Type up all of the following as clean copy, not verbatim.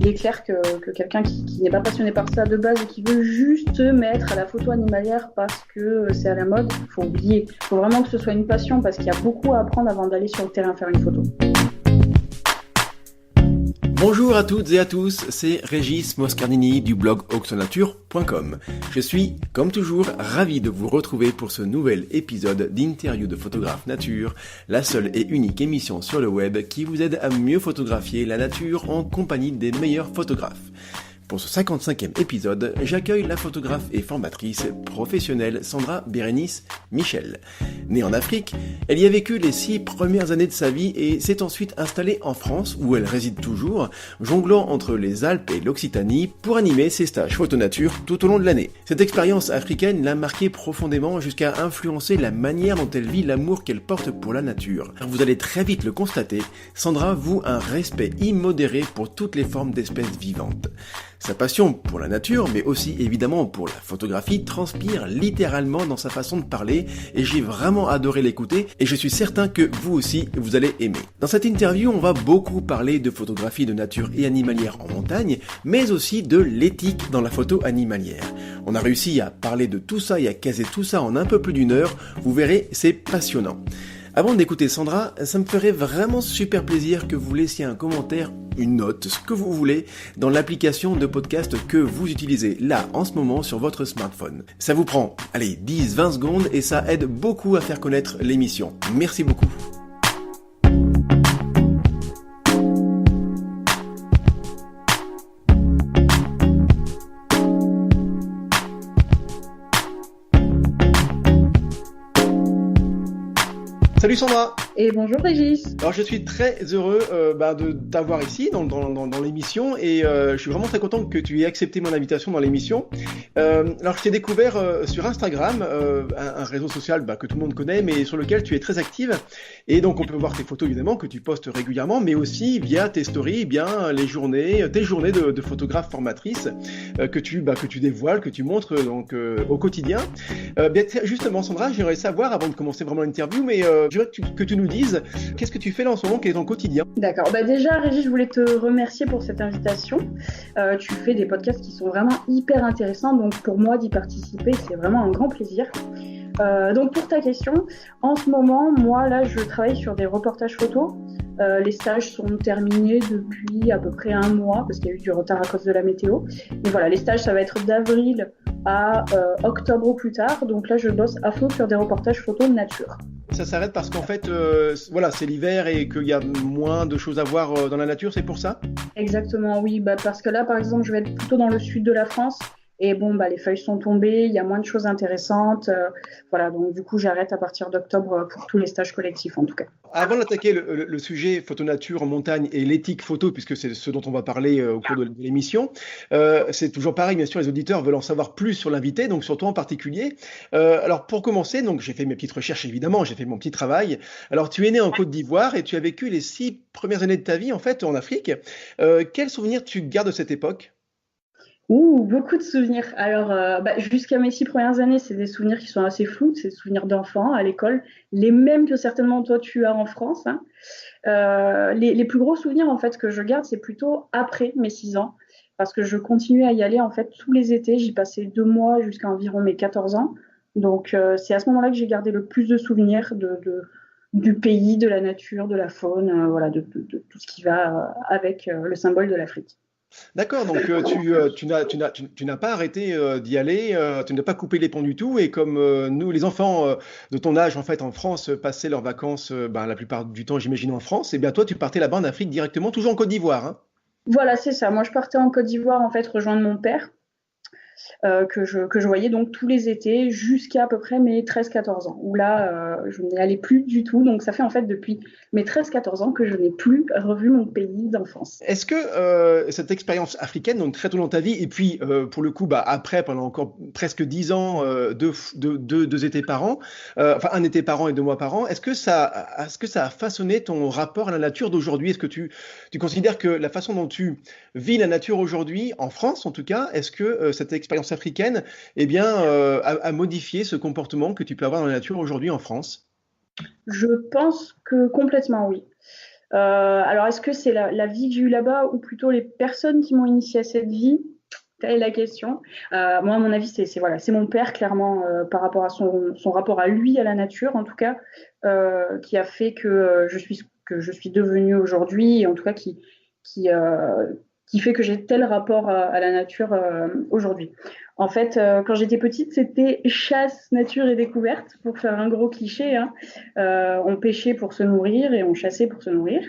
il est clair que quelqu'un qui n'est pas passionné par ça de base et qui veut juste se mettre à la photo animalière parce que c'est à la mode, il faut oublier. Il faut vraiment que ce soit une passion parce qu'il y a beaucoup à apprendre avant d'aller sur le terrain faire une photo. Bonjour à toutes et à tous, c'est Régis Moscardini du blog oxonature.com. Je suis, comme toujours, ravi de vous retrouver pour ce nouvel épisode d'interview de photographe nature, la seule et unique émission sur le web qui vous aide à mieux photographier la nature en compagnie des meilleurs photographes. Pour ce 55e épisode, j'accueille la photographe et formatrice professionnelle Sandra Bérénice Michel. Née en Afrique, elle y a vécu les 6 premières années de sa vie et s'est ensuite installée en France où elle réside toujours, jonglant entre les Alpes et l'Occitanie pour animer ses stages photo-nature tout au long de l'année. Cette expérience africaine l'a marquée profondément jusqu'à influencer la manière dont elle vit l'amour qu'elle porte pour la nature. Vous allez très vite le constater, Sandra voue un respect immodéré pour toutes les formes d'espèces vivantes. Sa passion pour la nature, mais aussi évidemment pour la photographie, transpire littéralement dans sa façon de parler et j'ai vraiment adoré l'écouter et je suis certain que vous aussi, vous allez aimer. Dans cette interview, on va beaucoup parler de photographie de nature et animalière en montagne, mais aussi de l'éthique dans la photo animalière. On a réussi à parler de tout ça et à caser tout ça en un peu plus d'une heure. Vous verrez, c'est passionnant. Avant d'écouter Sandra, ça me ferait vraiment super plaisir que vous laissiez un commentaire, une note, ce que vous voulez, dans l'application de podcast que vous utilisez là en ce moment sur votre smartphone. Ça vous prend, 10-20 secondes et ça aide beaucoup à faire connaître l'émission. Merci beaucoup. Salut Sandra. Et bonjour Régis. Alors je suis très heureux de t'avoir ici dans l'émission et je suis vraiment très content que tu aies accepté mon invitation dans l'émission. Alors je t'ai découvert sur Instagram, un réseau social que tout le monde connaît mais sur lequel tu es très active et donc on peut voir tes photos évidemment que tu postes régulièrement mais aussi via tes stories, tes journées de photographe formatrice que tu dévoiles, que tu montres donc au quotidien. Justement Sandra, j'aimerais savoir avant de commencer vraiment l'interview mais je voudrais que tu nous dises qu'est-ce que tu fais là en ce moment, quel est ton quotidien? D'accord, déjà Régis, je voulais te remercier pour cette invitation. Tu fais des podcasts qui sont vraiment hyper intéressants, donc pour moi d'y participer, c'est vraiment un grand plaisir. Donc pour ta question, en ce moment, moi là, je travaille sur des reportages photos. Les stages sont terminés depuis à peu près un mois parce qu'il y a eu du retard à cause de la météo. Mais voilà, les stages, ça va être d'avril à octobre au plus tard. Donc là, je bosse à fond sur des reportages photos de nature. Ça s'arrête parce qu'en fait, c'est l'hiver et qu'il y a moins de choses à voir dans la nature, c'est pour ça? Exactement, oui. Parce que là, par exemple, je vais être plutôt dans le sud de la France. Et les feuilles sont tombées, il y a moins de choses intéressantes. Donc du coup, j'arrête à partir d'octobre pour tous les stages collectifs en tout cas. Avant d'attaquer le sujet photo-nature en montagne et l'éthique photo, puisque c'est ce dont on va parler au cours de l'émission, c'est toujours pareil, bien sûr, les auditeurs veulent en savoir plus sur l'invité, donc sur toi en particulier. Alors pour commencer, donc j'ai fait mes petites recherches évidemment, j'ai fait mon petit travail. Alors tu es né en Côte d'Ivoire et tu as vécu les 6 premières années de ta vie en fait en Afrique. Quels souvenirs tu gardes de cette époque? Beaucoup de souvenirs. Alors, jusqu'à mes 6 premières années, c'est des souvenirs qui sont assez flous, c'est des souvenirs d'enfants à l'école, les mêmes que certainement toi tu as en France. Hein. Les plus gros souvenirs en fait que je garde, c'est plutôt après mes 6 ans, parce que je continuais à y aller en fait tous les étés. J'y passais 2 mois jusqu'à environ mes 14 ans. Donc, c'est à ce moment-là que j'ai gardé le plus de souvenirs du pays, de la nature, de la faune, de tout ce qui va avec le symbole de l'Afrique. D'accord, donc tu n'as pas arrêté d'y aller, tu n'as pas coupé les ponts du tout et comme nous, les enfants de ton âge en fait en France passaient leurs vacances la plupart du temps j'imagine en France, et bien toi tu partais là-bas en Afrique directement, toujours en Côte d'Ivoire, hein? Voilà, c'est ça. Moi je partais en Côte d'Ivoire en fait rejoindre mon père. Que je voyais donc tous les étés jusqu'à peu près mes 13-14 ans, où là, je n'y allais plus du tout. Donc, ça fait en fait depuis mes 13-14 ans que je n'ai plus revu mon pays d'enfance. Est-ce que cette expérience africaine, donc très tôt dans ta vie, et puis pour le coup, après, pendant encore presque 10 ans, deux étés par an, un été par an et 2 mois par an, est-ce que ça a façonné ton rapport à la nature d'aujourd'hui? Est-ce que tu considères que la façon dont tu vis la nature aujourd'hui, en France en tout cas, est-ce que cette expérience africaine a modifié ce comportement que tu peux avoir dans la nature aujourd'hui en France? Je pense que complètement oui. Alors, est-ce que c'est la vie que j'ai eue là-bas ou plutôt les personnes qui m'ont initié à cette vie? Telle est la question. Moi, à mon avis, voilà, c'est mon père, clairement, par rapport à son rapport à lui, à la nature, en tout cas, qui a fait que je suis devenue aujourd'hui, et en tout cas qui, euh, qui fait que j'ai tel rapport à la nature aujourd'hui. En fait, quand j'étais petite, c'était chasse, nature et découverte, pour faire un gros cliché, hein. On pêchait pour se nourrir et on chassait pour se nourrir.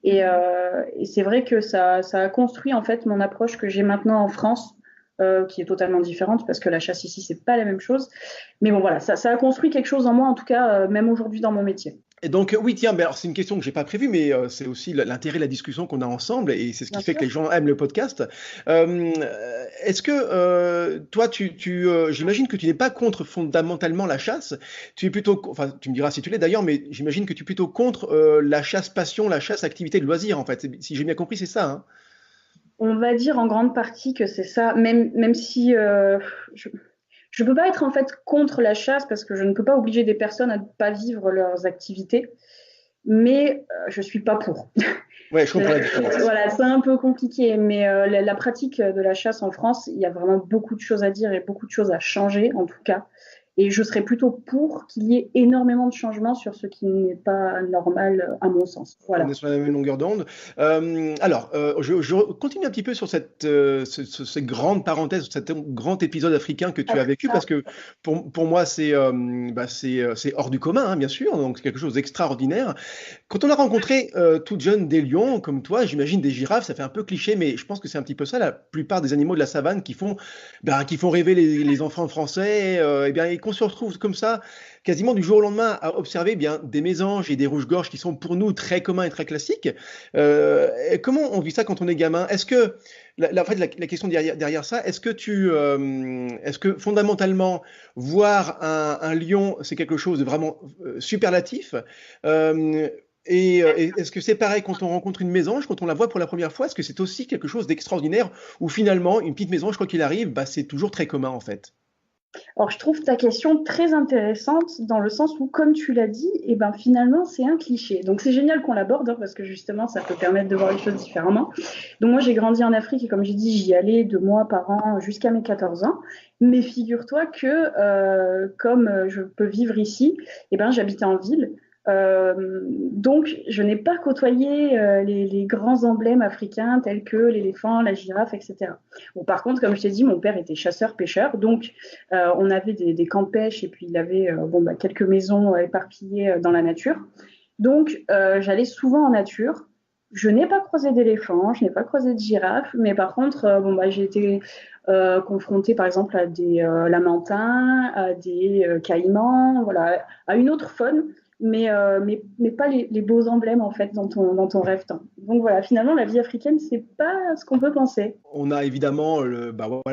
Et c'est vrai que ça a construit en fait mon approche que j'ai maintenant en France, qui est totalement différente parce que la chasse ici, c'est pas la même chose. Mais bon, voilà, ça a construit quelque chose en moi, en tout cas, même aujourd'hui dans mon métier. Et donc, oui, tiens, alors c'est une question que j'ai pas prévue, mais c'est aussi l'intérêt de la discussion qu'on a ensemble, et c'est ce Bien qui fait que sûr. les gens aiment le podcast. Euh, Est-ce que toi, j'imagine que tu n'es pas contre fondamentalement la chasse. Tu es plutôt, enfin, tu me diras si tu l'es d'ailleurs, mais j'imagine que tu es plutôt contre la chasse passion, la chasse activité de loisir, en fait. Si j'ai bien compris, c'est ça, hein? On va dire en grande partie que c'est ça, même si je ne peux pas être en fait contre la chasse parce que je ne peux pas obliger des personnes à ne pas vivre leurs activités, mais je suis pas pour. Ouais, je comprends la différence. Voilà, c'est un peu compliqué, mais la pratique de la chasse en France, il y a vraiment beaucoup de choses à dire et beaucoup de choses à changer, en tout cas. Et je serais plutôt pour qu'il y ait énormément de changements sur ce qui n'est pas normal, à mon sens. On est Voilà. sur la même longueur d'onde. Je continue un petit peu sur cette grande parenthèse, cet grand épisode africain que tu as vécu, parce que pour moi, c'est hors du commun, hein, bien sûr, donc c'est quelque chose d'extraordinaire. Quand on a rencontré toute jeune des lions, comme toi, j'imagine des girafes, ça fait un peu cliché, mais je pense que c'est un petit peu ça, la plupart des animaux de la savane qui font rêver les enfants français, et bien, et qu'on se retrouve comme ça, quasiment du jour au lendemain, à observer bien des mésanges et des rouges-gorges qui sont pour nous très communs et très classiques. Et comment on vit ça quand on est gamin? Est-ce que, en fait, la question derrière ça, est-ce que fondamentalement, voir un lion, c'est quelque chose de vraiment superlatif? Euh, et est-ce que c'est pareil quand on rencontre une mésange, quand on la voit pour la première fois? Est-ce que c'est aussi quelque chose d'extraordinaire ou finalement, une petite mésange, quoi qu'il arrive, bah, c'est toujours très commun en fait? Alors, je trouve ta question très intéressante dans le sens où, comme tu l'as dit, eh ben, finalement, c'est un cliché. Donc, c'est génial qu'on l'aborde hein, parce que justement, ça peut permettre de voir les choses différemment. Donc, moi, j'ai grandi en Afrique et comme j'ai dit, j'y allais 2 mois par an jusqu'à mes 14 ans. Mais figure-toi que, comme je peux vivre ici, eh ben, j'habitais en ville. Donc, je n'ai pas côtoyé les grands emblèmes africains tels que l'éléphant, la girafe, etc. Bon, par contre, comme je t'ai dit, mon père était chasseur-pêcheur, donc on avait des camps de pêche et puis il avait quelques maisons éparpillées dans la nature. Donc, j'allais souvent en nature. Je n'ai pas croisé d'éléphants, je n'ai pas croisé de girafes, mais par contre, j'ai été confrontée par exemple à des lamantins, à des caïmans, voilà, à une autre faune, mais pas les beaux emblèmes en fait dans ton rêve. Donc voilà, finalement, la vie africaine, c'est pas ce qu'on peut penser. On a évidemment le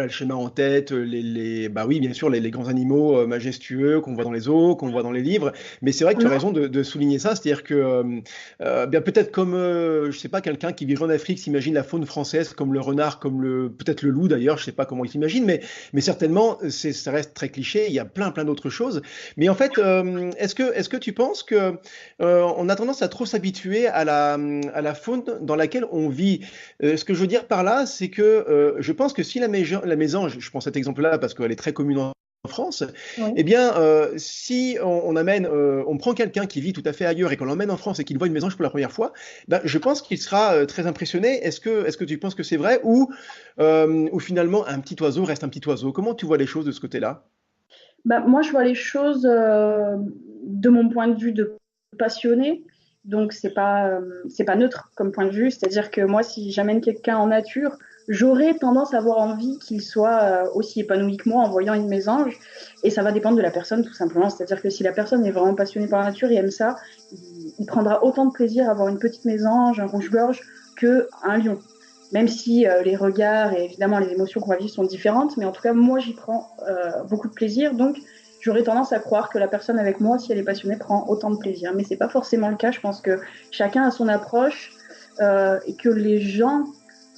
schéma en tête, bah oui, bien sûr, les grands animaux majestueux qu'on voit dans les zoos, qu'on voit dans les livres. Mais c'est vrai que tu as raison de souligner ça, c'est-à-dire que bien peut-être comme je sais pas, quelqu'un qui vivrait en Afrique s'imagine la faune française comme le renard, comme peut-être le loup d'ailleurs, je sais pas comment il s'imagine, mais certainement ça reste très cliché. Il y a plein d'autres choses. Mais en fait, est-ce que tu penses que on a tendance à trop s'habituer à la faune dans laquelle on vit? Ce que je veux dire par là, c'est que je pense que si la mésange, je prends cet exemple-là parce qu'elle est très commune en France, Oui. eh bien, si on prend quelqu'un qui vit tout à fait ailleurs et qu'on l'emmène en France et qu'il voit une mésange pour la première fois, ben, je pense qu'il sera très impressionné. Est-ce que tu penses que c'est vrai ou finalement un petit oiseau reste un petit oiseau? Comment tu vois les choses de ce côté-là? Bah, moi, je vois les choses de mon point de vue de passionné. Donc, c'est pas neutre comme point de vue. C'est-à-dire que moi, si j'amène quelqu'un en nature, j'aurais tendance à avoir envie qu'il soit aussi épanoui que moi en voyant une mésange. Et ça va dépendre de la personne, tout simplement. C'est-à-dire que si la personne est vraiment passionnée par la nature et aime ça, il prendra autant de plaisir à voir une petite mésange, un rouge-gorge, qu'un lion. Même si les regards et évidemment les émotions qu'on va vivre sont différentes, mais en tout cas, moi, j'y prends beaucoup de plaisir. Donc, j'aurais tendance à croire que la personne avec moi, si elle est passionnée, prend autant de plaisir. Mais c'est pas forcément le cas. Je pense que chacun a son approche et que les gens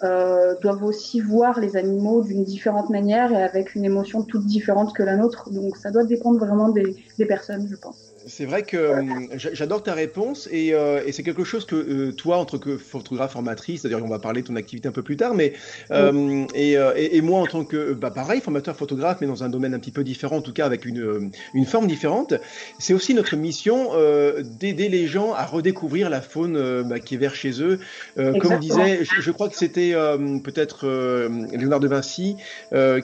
doivent aussi voir les animaux d'une différente manière et avec une émotion toute différente que la nôtre. Donc, ça doit dépendre vraiment des personnes, je pense. C'est vrai que j'adore ta réponse et c'est quelque chose que toi, en tant que photographe formatrice, d'ailleurs on va parler de ton activité un peu plus tard, mais Oui, et moi en tant que pareil formateur photographe, mais dans un domaine un petit peu différent, en tout cas avec une forme différente, c'est aussi notre mission d'aider les gens à redécouvrir la faune qui est vers chez eux. Comme exactement. disait, je crois que c'était peut-être Léonard de Vinci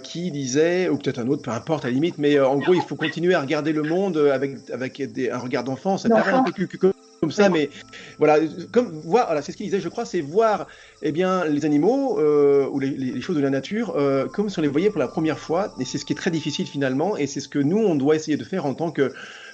qui disait, ou peut-être un autre, peu importe à la limite, mais en gros il faut continuer à regarder le monde avec un regard d'enfant. Ça paraît un D'enfant, peu comme oui, ça, mais voilà, comme voir, voilà, c'est ce qu'il disait, je crois, c'est voir, eh bien, les animaux ou les choses de la nature comme si on les voyait pour la première fois. Et c'est ce qui est très difficile finalement, et c'est ce que nous on doit essayer de faire en tant que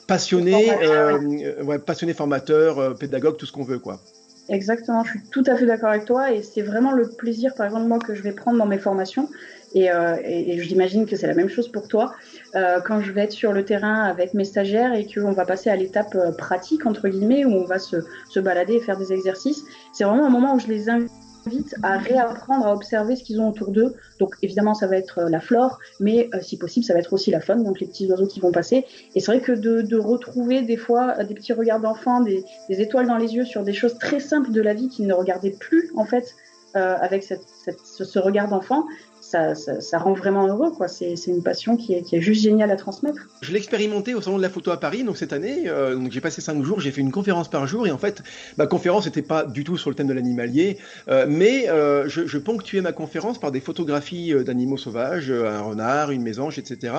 passionnés, formateur. ouais, passionnés formateurs, pédagogues, tout ce qu'on veut, quoi. Exactement, je suis tout à fait d'accord avec toi et c'est vraiment le plaisir, par exemple, moi, que je vais prendre dans mes formations et j'imagine que c'est la même chose pour toi, quand je vais être sur le terrain avec mes stagiaires et qu'on va passer à l'étape pratique, entre guillemets, où on va se balader et faire des exercices. C'est vraiment un moment où je les invite à réapprendre à observer ce qu'ils ont autour d'eux. Donc évidemment, ça va être la flore, mais si possible, ça va être aussi la faune, donc les petits oiseaux qui vont passer. Et c'est vrai que de retrouver des fois des petits regards d'enfants, des étoiles dans les yeux sur des choses très simples de la vie qu'ils ne regardaient plus en fait avec ce regard d'enfant, ça rend vraiment heureux, quoi. C'est une passion qui est juste géniale à transmettre. Je l'ai expérimenté au Salon de la Photo à Paris, donc cette année. Donc j'ai passé 5 jours, j'ai fait une conférence par jour, et en fait, ma conférence n'était pas du tout sur le thème de l'animalier, mais je ponctuais ma conférence par des photographies d'animaux sauvages, un renard, une mésange, etc.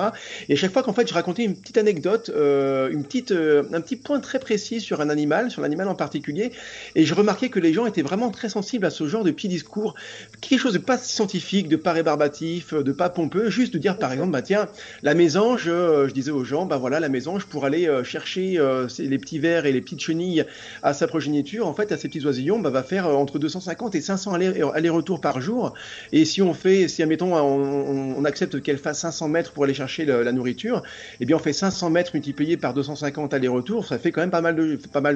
Et à chaque fois qu'en fait je racontais une petite anecdote, un petit point très précis sur un animal, sur l'animal en particulier, et je remarquais que les gens étaient vraiment très sensibles à ce genre de petits discours, quelque chose de pas scientifique, de pas rébarbatif, de pas pompeux, juste de dire par exemple, bah tiens, la mésange, je disais aux gens, bah voilà, la mésange, pour aller chercher les petits vers et les petites chenilles à sa progéniture, en fait, à ces petits oisillons, bah, va faire entre 250 et 500 allers-retours par jour. Et si admettons, on accepte qu'elle fasse 500 mètres pour aller chercher la nourriture, eh bien, on fait 500 mètres multipliés par 250 allers-retours, ça fait quand même pas mal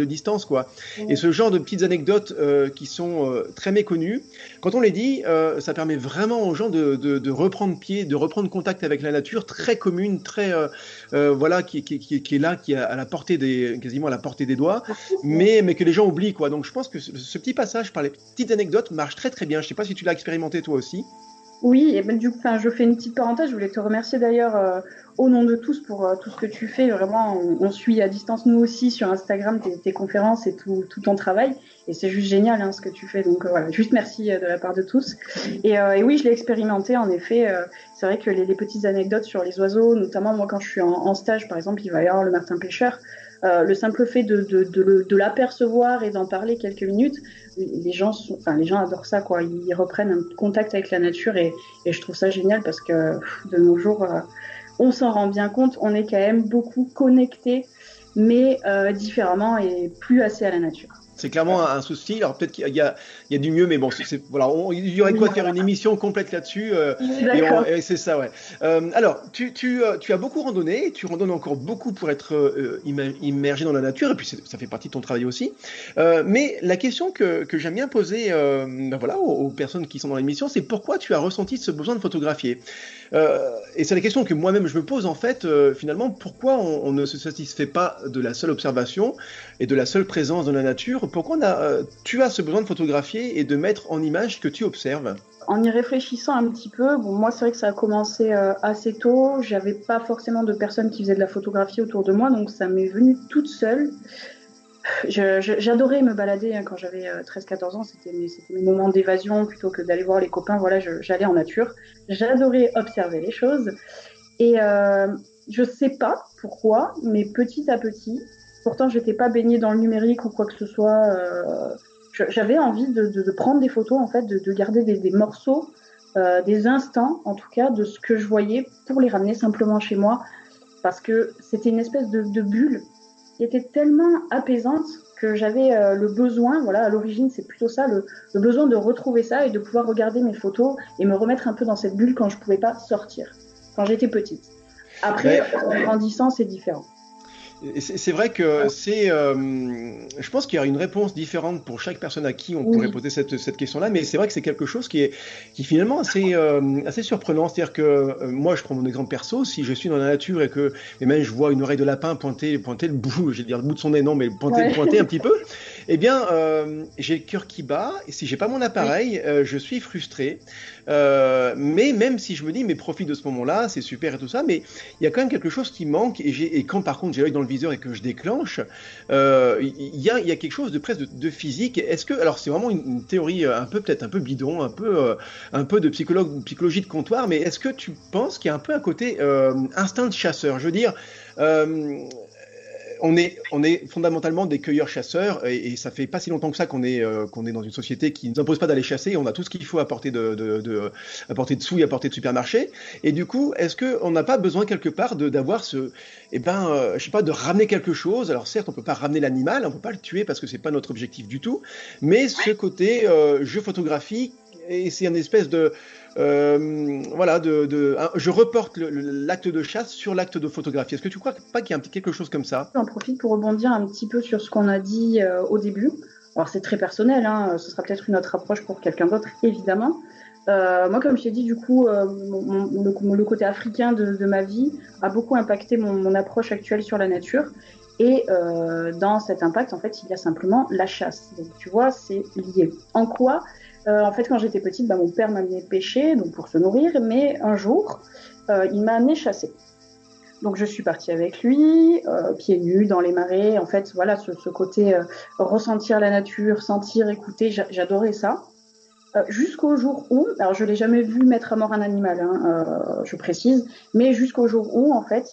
de distance, quoi. Et ce genre de petites anecdotes qui sont très méconnues, quand on les dit, ça permet vraiment aux gens de reprendre pied, de reprendre contact avec la nature, très commune, très voilà, qui est là, qui est à la portée quasiment à la portée des doigts, mais que les gens oublient, quoi. Donc je pense que ce petit passage par les petites anecdotes marche très très bien. Je sais pas si tu l'as expérimenté toi aussi. Oui, et ben, du coup, je fais une petite parenthèse. Je voulais te remercier d'ailleurs au nom de tous pour tout ce que tu fais. Vraiment, on suit à distance nous aussi sur Instagram tes conférences et tout ton travail. Et c'est juste génial ce que tu fais. Donc voilà, juste merci de la part de tous. Et oui, je l'ai expérimenté en effet. C'est vrai que les petites anecdotes sur les oiseaux, notamment moi quand je suis en stage, par exemple, il va y avoir le martin pêcheur. Le simple fait de l'apercevoir et d'en parler quelques minutes, les gens adorent ça, quoi. Ils reprennent un contact avec la nature et je trouve ça génial parce que de nos jours, on s'en rend bien compte, on est quand même beaucoup connectés, mais différemment et plus assez à la nature. C'est clairement un souci. Alors peut-être qu'il y a du mieux, mais bon, voilà, il y aurait Oui, quoi faire voilà. une émission complète là-dessus, D'accord. et c'est ça, ouais. Alors, tu as beaucoup randonné, tu randonnes encore beaucoup pour être immergé dans la nature, et puis ça fait partie de ton travail aussi. Mais la question que j'aime bien poser, ben voilà, aux personnes qui sont dans l'émission, c'est pourquoi tu as ressenti ce besoin de photographier. Et c'est la question que moi-même je me pose en fait, finalement, pourquoi on ne se satisfait pas de la seule observation et de la seule présence dans la nature? Pourquoi tu as ce besoin de photographier et de mettre en image ce que tu observes? En y réfléchissant un petit peu, bon, moi c'est vrai que ça a commencé assez tôt. J'avais pas forcément de personnes qui faisaient de la photographie autour de moi, donc ça m'est venu toute seule. J'adorais me balader quand j'avais 13-14 ans, c'était mes moments d'évasion plutôt que d'aller voir les copains. Voilà, j'allais en nature. J'adorais observer les choses. Et je sais pas pourquoi, mais petit à petit, pourtant j'étais pas baignée dans le numérique ou quoi que ce soit, j'avais envie de prendre des photos, en fait, de garder des morceaux, des instants en tout cas, de ce que je voyais pour les ramener simplement chez moi, parce que c'était une espèce de bulle qui était tellement apaisante que j'avais le besoin, voilà, à l'origine c'est plutôt ça, le besoin de retrouver ça et de pouvoir regarder mes photos et me remettre un peu dans cette bulle quand je pouvais pas sortir, quand j'étais petite. Après, Ben, en grandissant, c'est différent. Et c'est vrai que je pense qu'il y aura une réponse différente pour chaque personne à qui on pourrait Oui, poser cette question-là, mais c'est vrai que c'est quelque chose qui est finalement assez surprenant. C'est-à-dire que moi, je prends mon exemple perso, si je suis dans la nature et même je vois une oreille de lapin pointer le bout, je vais dire le bout de son nez, non, mais ouais, pointer un petit peu, eh bien, j'ai le cœur qui bat, et si j'ai pas mon oui. appareil, je suis frustré. Mais même si je me dis, mais profite de ce moment-là, c'est super et tout ça, mais il y a quand même quelque chose qui manque, et quand par contre j'ai l'œil dans le viseur et que je déclenche, il y a quelque chose de presque de physique. Est-ce que, alors c'est vraiment une théorie un peu peut-être un peu bidon, un peu de psychologie de comptoir, mais est-ce que tu penses qu'il y a un peu un côté instinct de chasseur? Je veux dire, euh, on est fondamentalement des cueilleurs-chasseurs, et ça fait pas si longtemps que ça qu'on est dans une société qui ne nous impose pas d'aller chasser. On a tout ce qu'il faut à portée à portée de sous et à portée de supermarché. Et du coup, est-ce qu'on n'a pas besoin quelque part d'avoir je sais pas, de ramener quelque chose? Alors certes, on peut pas ramener l'animal, on peut pas le tuer parce que c'est pas notre objectif du tout, mais ce côté jeu photographique, et c'est une espèce de voilà, je reporte l'acte de chasse sur l'acte de photographie. Est-ce que tu crois pas qu'il y a quelque chose comme ça? J'en profite pour rebondir un petit peu sur ce qu'on a dit au début. Alors c'est très personnel, hein, ce sera peut-être une autre approche pour quelqu'un d'autre, évidemment. Moi, comme je t'ai dit, du coup, le côté africain de ma vie a beaucoup impacté mon approche actuelle sur la nature. Et dans cet impact, en fait, il y a simplement la chasse. Donc, tu vois, c'est lié. En quoi En fait, quand j'étais petite, mon père m'amenait pêcher, donc pour se nourrir, mais un jour, il m'a amené chasser. Donc je suis partie avec lui, pieds nus dans les marais. En fait, voilà, ce côté ressentir la nature, sentir, écouter, j'adorais ça. Jusqu'au jour où, alors je l'ai jamais vu mettre à mort un animal, hein, je précise, mais jusqu'au jour où, en fait,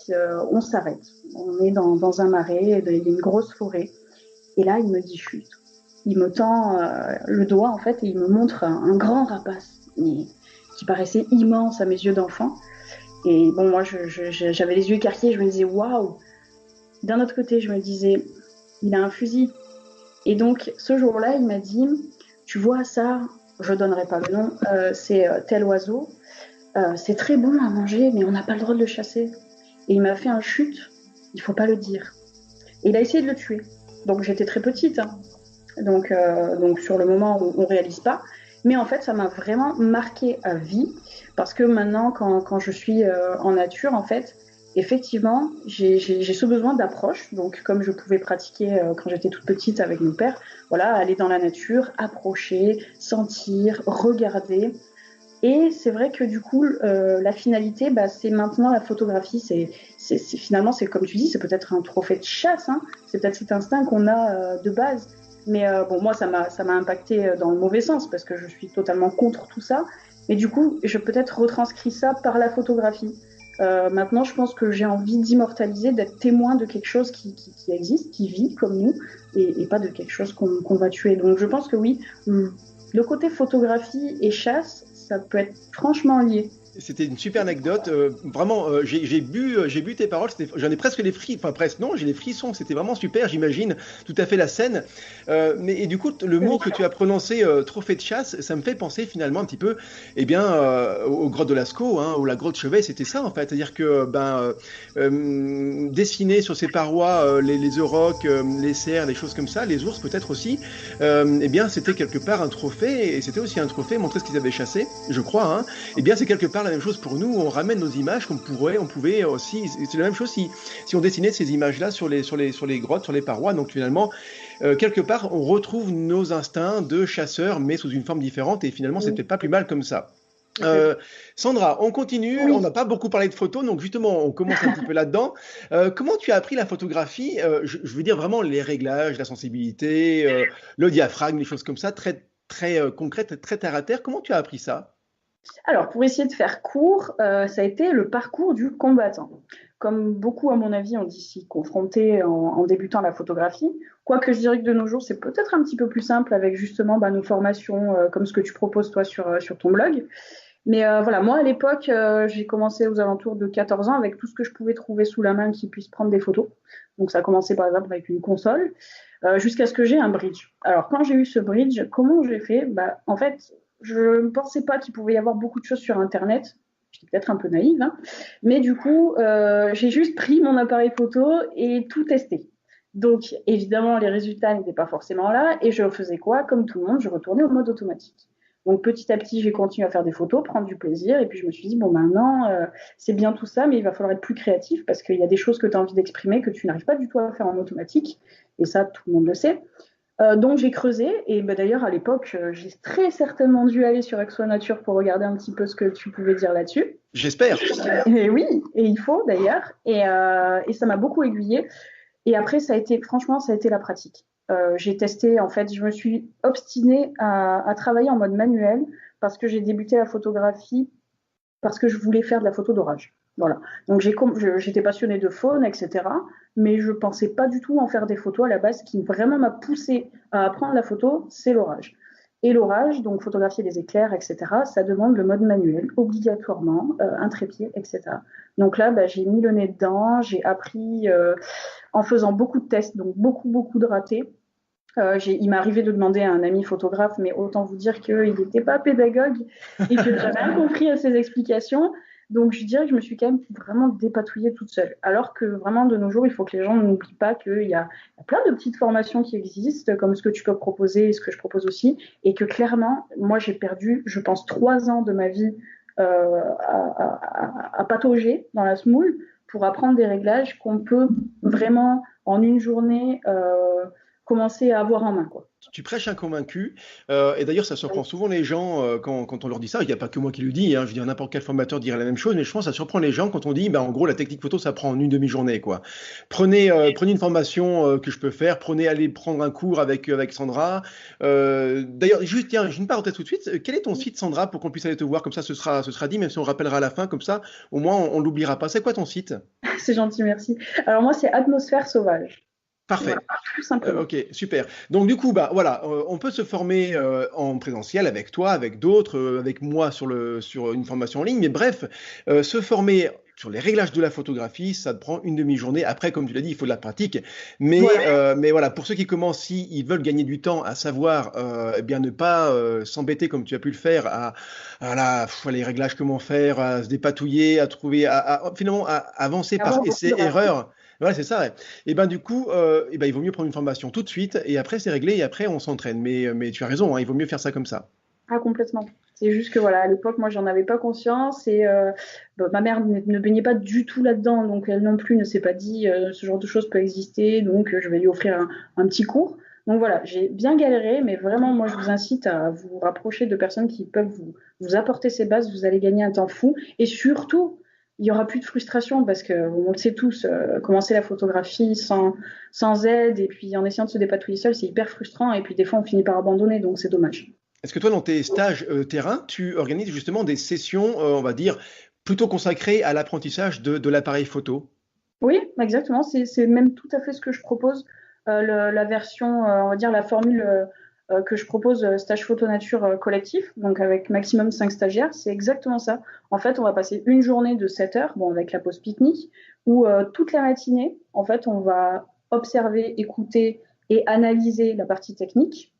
on s'arrête. On est dans un marais, il y a une grosse forêt. Et là, il me dit chute. Il me tend le doigt, en fait, et il me montre un grand rapace, mais qui paraissait immense à mes yeux d'enfant. Et bon, moi, j'avais les yeux écarquillés, je me disais, waouh! D'un autre côté, je me disais, il a un fusil. Et donc, ce jour-là, il m'a dit, tu vois ça, je ne donnerai pas le nom, c'est tel oiseau, c'est très bon à manger, mais on n'a pas le droit de le chasser. Et il m'a fait un chute, il ne faut pas le dire. Et il a essayé de le tuer. Donc, j'étais très petite, hein. Donc, sur le moment, on ne réalise pas. Mais en fait, ça m'a vraiment marqué à vie parce que maintenant, quand je suis en nature, en fait, effectivement, j'ai ce besoin d'approche. Donc, comme je pouvais pratiquer quand j'étais toute petite avec mon père, voilà, aller dans la nature, approcher, sentir, regarder. Et c'est vrai que du coup, la finalité, c'est maintenant la photographie. Finalement, c'est comme tu dis, c'est peut-être un trophée de chasse, hein. C'est peut-être cet instinct qu'on a de base. Mais bon, moi, ça m'a impacté dans le mauvais sens parce que je suis totalement contre tout ça. Mais du coup, je peut-être retranscris ça par la photographie. Maintenant, je pense que j'ai envie d'immortaliser, d'être témoin de quelque chose qui existe, qui vit comme nous, et pas de quelque chose qu'on va tuer. Donc, je pense que oui, le côté photographie et chasse, ça peut être franchement lié. C'était une super anecdote. Vraiment, j'ai bu tes paroles. J'en ai presque les frissons. Enfin, presque non, j'ai les frissons. C'était vraiment super. J'imagine tout à fait la scène. Et du coup, le mot que tu as prononcé, trophée de chasse, ça me fait penser finalement un petit peu, eh bien, aux grottes de Lascaux, hein, ou la grotte Chevet. C'était ça en fait. C'est-à-dire que, dessiner sur ces parois les aurochs, les cerfs, les choses comme ça, les ours peut-être aussi. Eh bien, c'était quelque part un trophée, et c'était aussi un trophée montrer ce qu'ils avaient chassé, je crois. Hein. Eh bien, c'est quelque part la même chose pour nous. On ramène nos images on pouvait aussi. C'est la même chose si on dessinait ces images-là sur les grottes, sur les parois. Donc finalement, quelque part, on retrouve nos instincts de chasseurs, mais sous une forme différente. Et finalement, c'est Oui, peut-être pas plus mal comme ça. complètement. Sandra, on continue. On Oui. n'a pas beaucoup parlé de photos, donc justement, on commence un petit peu là-dedans. Comment tu as appris la photographie? Je veux dire vraiment les réglages, la sensibilité, le diaphragme, les choses comme ça, très très concrètes, très terre à terre. Comment tu as appris ça? Alors, pour essayer de faire court, ça a été le parcours du combattant. Comme beaucoup, à mon avis, ont dû s'y confronter en débutant la photographie. Quoique je dirais que de nos jours, c'est peut-être un petit peu plus simple avec justement nos formations comme ce que tu proposes toi sur ton blog. Mais voilà, moi à l'époque, j'ai commencé aux alentours de 14 ans avec tout ce que je pouvais trouver sous la main qui puisse prendre des photos. Donc ça a commencé par exemple avec une console, jusqu'à ce que j'ai un bridge. Alors quand j'ai eu ce bridge, comment j'ai fait? En fait, je ne pensais pas qu'il pouvait y avoir beaucoup de choses sur Internet. J'étais peut-être un peu naïve, hein. Mais du coup, j'ai juste pris mon appareil photo et tout testé. Donc, évidemment, les résultats n'étaient pas forcément là. Et je faisais quoi? Comme tout le monde, je retournais au mode automatique. Donc, petit à petit, j'ai continué à faire des photos, prendre du plaisir. Et puis, je me suis dit, bon, maintenant, c'est bien tout ça, mais il va falloir être plus créatif parce qu'il y a des choses que tu as envie d'exprimer que tu n'arrives pas du tout à faire en automatique. Et ça, tout le monde le sait. Donc j'ai creusé et d'ailleurs à l'époque j'ai très certainement dû aller sur Exo Nature pour regarder un petit peu ce que tu pouvais dire là-dessus. J'espère. Et oui, et il faut d'ailleurs. Et ça m'a beaucoup aiguillée. Et après franchement ça a été la pratique. J'ai testé en fait, je me suis obstinée à travailler en mode manuel parce que j'ai débuté la photographie parce que je voulais faire de la photo d'orage. Voilà. Donc j'étais passionnée de faune, etc. Mais je ne pensais pas du tout en faire des photos à la base. Ce qui vraiment m'a poussée à apprendre la photo, c'est l'orage. Et l'orage, donc photographier des éclairs, etc., ça demande le mode manuel, obligatoirement, un trépied, etc. Donc là, j'ai mis le nez dedans, j'ai appris en faisant beaucoup de tests, donc beaucoup, beaucoup de ratés. Il m'est arrivé de demander à un ami photographe, mais autant vous dire qu'il n'était pas pédagogue et que j'avais rien compris à ses explications. Donc, je dirais que je me suis quand même vraiment dépatouillée toute seule. Alors que vraiment, de nos jours, il faut que les gens n'oublient pas qu'il y a plein de petites formations qui existent, comme ce que tu peux proposer et ce que je propose aussi. Et que clairement, moi, j'ai perdu, je pense, 3 ans de ma vie à patauger dans la semoule pour apprendre des réglages qu'on peut vraiment, en une journée, commencer à avoir en main, quoi. Tu prêches un convaincu, et d'ailleurs ça surprend souvent les gens quand on leur dit ça. Il n'y a pas que moi qui le dis, hein, je veux dire n'importe quel formateur dirait la même chose, mais je pense que ça surprend les gens quand on dit, en gros la technique photo ça prend en une demi-journée, quoi. Prenez une formation que je peux faire, allez prendre un cours avec Sandra. D'ailleurs juste tiens, j'ai une parenthèse tout de suite. Quel est ton site, Sandra, pour qu'on puisse aller te voir, comme ça ce sera dit, même si on rappellera à la fin, comme ça au moins on l'oubliera pas. C'est quoi ton site? C'est gentil, merci. Alors moi c'est Atmosphère Sauvage. Parfait. Voilà, tout simplement. Ok, super. Donc du coup, voilà, on peut se former en présentiel avec toi, avec d'autres, avec moi sur une formation en ligne. Mais bref, se former sur les réglages de la photographie, ça te prend une demi-journée. Après, comme tu l'as dit, il faut de la pratique. Mais voilà, pour ceux qui commencent, si ils veulent gagner du temps, à savoir, eh bien ne pas s'embêter comme tu as pu le faire les réglages, comment faire, à se dépatouiller, à trouver, finalement à avancer par essai-erreur. Ouais, c'est ça. Ouais. Et du coup, il vaut mieux prendre une formation tout de suite et après c'est réglé et après on s'entraîne. Mais tu as raison, hein, il vaut mieux faire ça comme ça. Ah, complètement. C'est juste que voilà, à l'époque, moi, j'en avais pas conscience et ma mère ne baignait pas du tout là-dedans, donc elle non plus ne s'est pas dit ce genre de choses peut exister, donc je vais lui offrir un petit cours. Donc voilà, j'ai bien galéré, mais vraiment, moi, je vous incite à vous rapprocher de personnes qui peuvent vous apporter ces bases, vous allez gagner un temps fou et surtout, il n'y aura plus de frustration parce que on le sait tous, commencer la photographie sans aide et puis en essayant de se dépatouiller seul, c'est hyper frustrant et puis des fois, on finit par abandonner, donc c'est dommage. Est-ce que toi, dans tes stages terrain, tu organises justement des sessions, on va dire, plutôt consacrées à l'apprentissage de l'appareil photo? Oui, exactement. C'est même tout à fait ce que je propose. La version, on va dire la formule que je propose, stage photo nature collectif, donc avec maximum 5 stagiaires, c'est exactement ça. En fait, on va passer une journée de 7 heures, bon, avec la pause pique-nique, où toute la matinée, en fait, on va observer, écouter et analyser la partie technique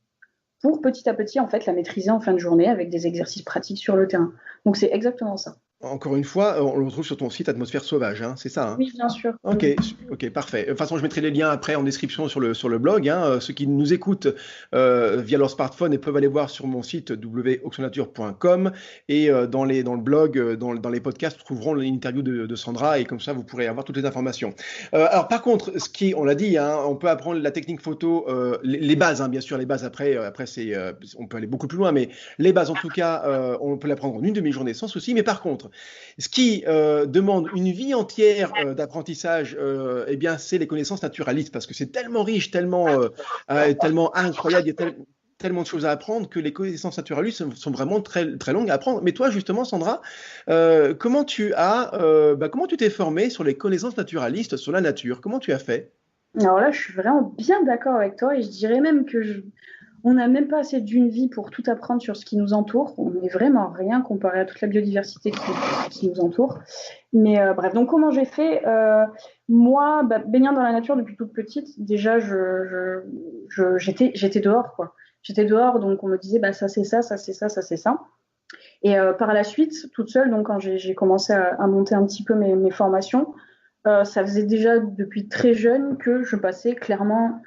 pour petit à petit, en fait, la maîtriser en fin de journée avec des exercices pratiques sur le terrain. Donc, c'est exactement ça. Encore une fois, on le retrouve sur ton site Atmosphère Sauvage, hein, c'est ça, hein? Oui, bien sûr. Ok, parfait. De toute façon, je mettrai les liens après en description sur le blog, hein. Ceux qui nous écoutent via leur smartphone et peuvent aller voir sur mon site www.oxonature.com et dans le blog, dans les podcasts, trouveront l'interview de Sandra et comme ça, vous pourrez avoir toutes les informations. Alors, par contre, on l'a dit, hein, on peut apprendre la technique photo, les bases, hein, bien sûr, les bases après on peut aller beaucoup plus loin, mais les bases, en tout cas, on peut l'apprendre en une demi-journée sans souci. Mais par contre, ce qui demande une vie entière d'apprentissage, eh bien, c'est les connaissances naturalistes, parce que c'est tellement riche, tellement incroyable, il y a tellement de choses à apprendre que les connaissances naturalistes sont vraiment très, très longues à apprendre. Mais toi, justement, Sandra, comment tu t'es formée sur les connaissances naturalistes, sur la nature? Comment tu as fait? Alors là, je suis vraiment bien d'accord avec toi et je dirais même que on n'a même pas assez d'une vie pour tout apprendre sur ce qui nous entoure. On n'est vraiment rien comparé à toute la biodiversité qui nous entoure. Mais bref, donc comment j'ai fait moi, baignant dans la nature depuis toute petite, déjà, j'étais dehors, quoi. J'étais dehors, donc on me disait, ça c'est ça, ça c'est ça, ça c'est ça. Et par la suite, toute seule, donc quand j'ai commencé à monter un petit peu mes formations, ça faisait déjà depuis très jeune que je passais clairement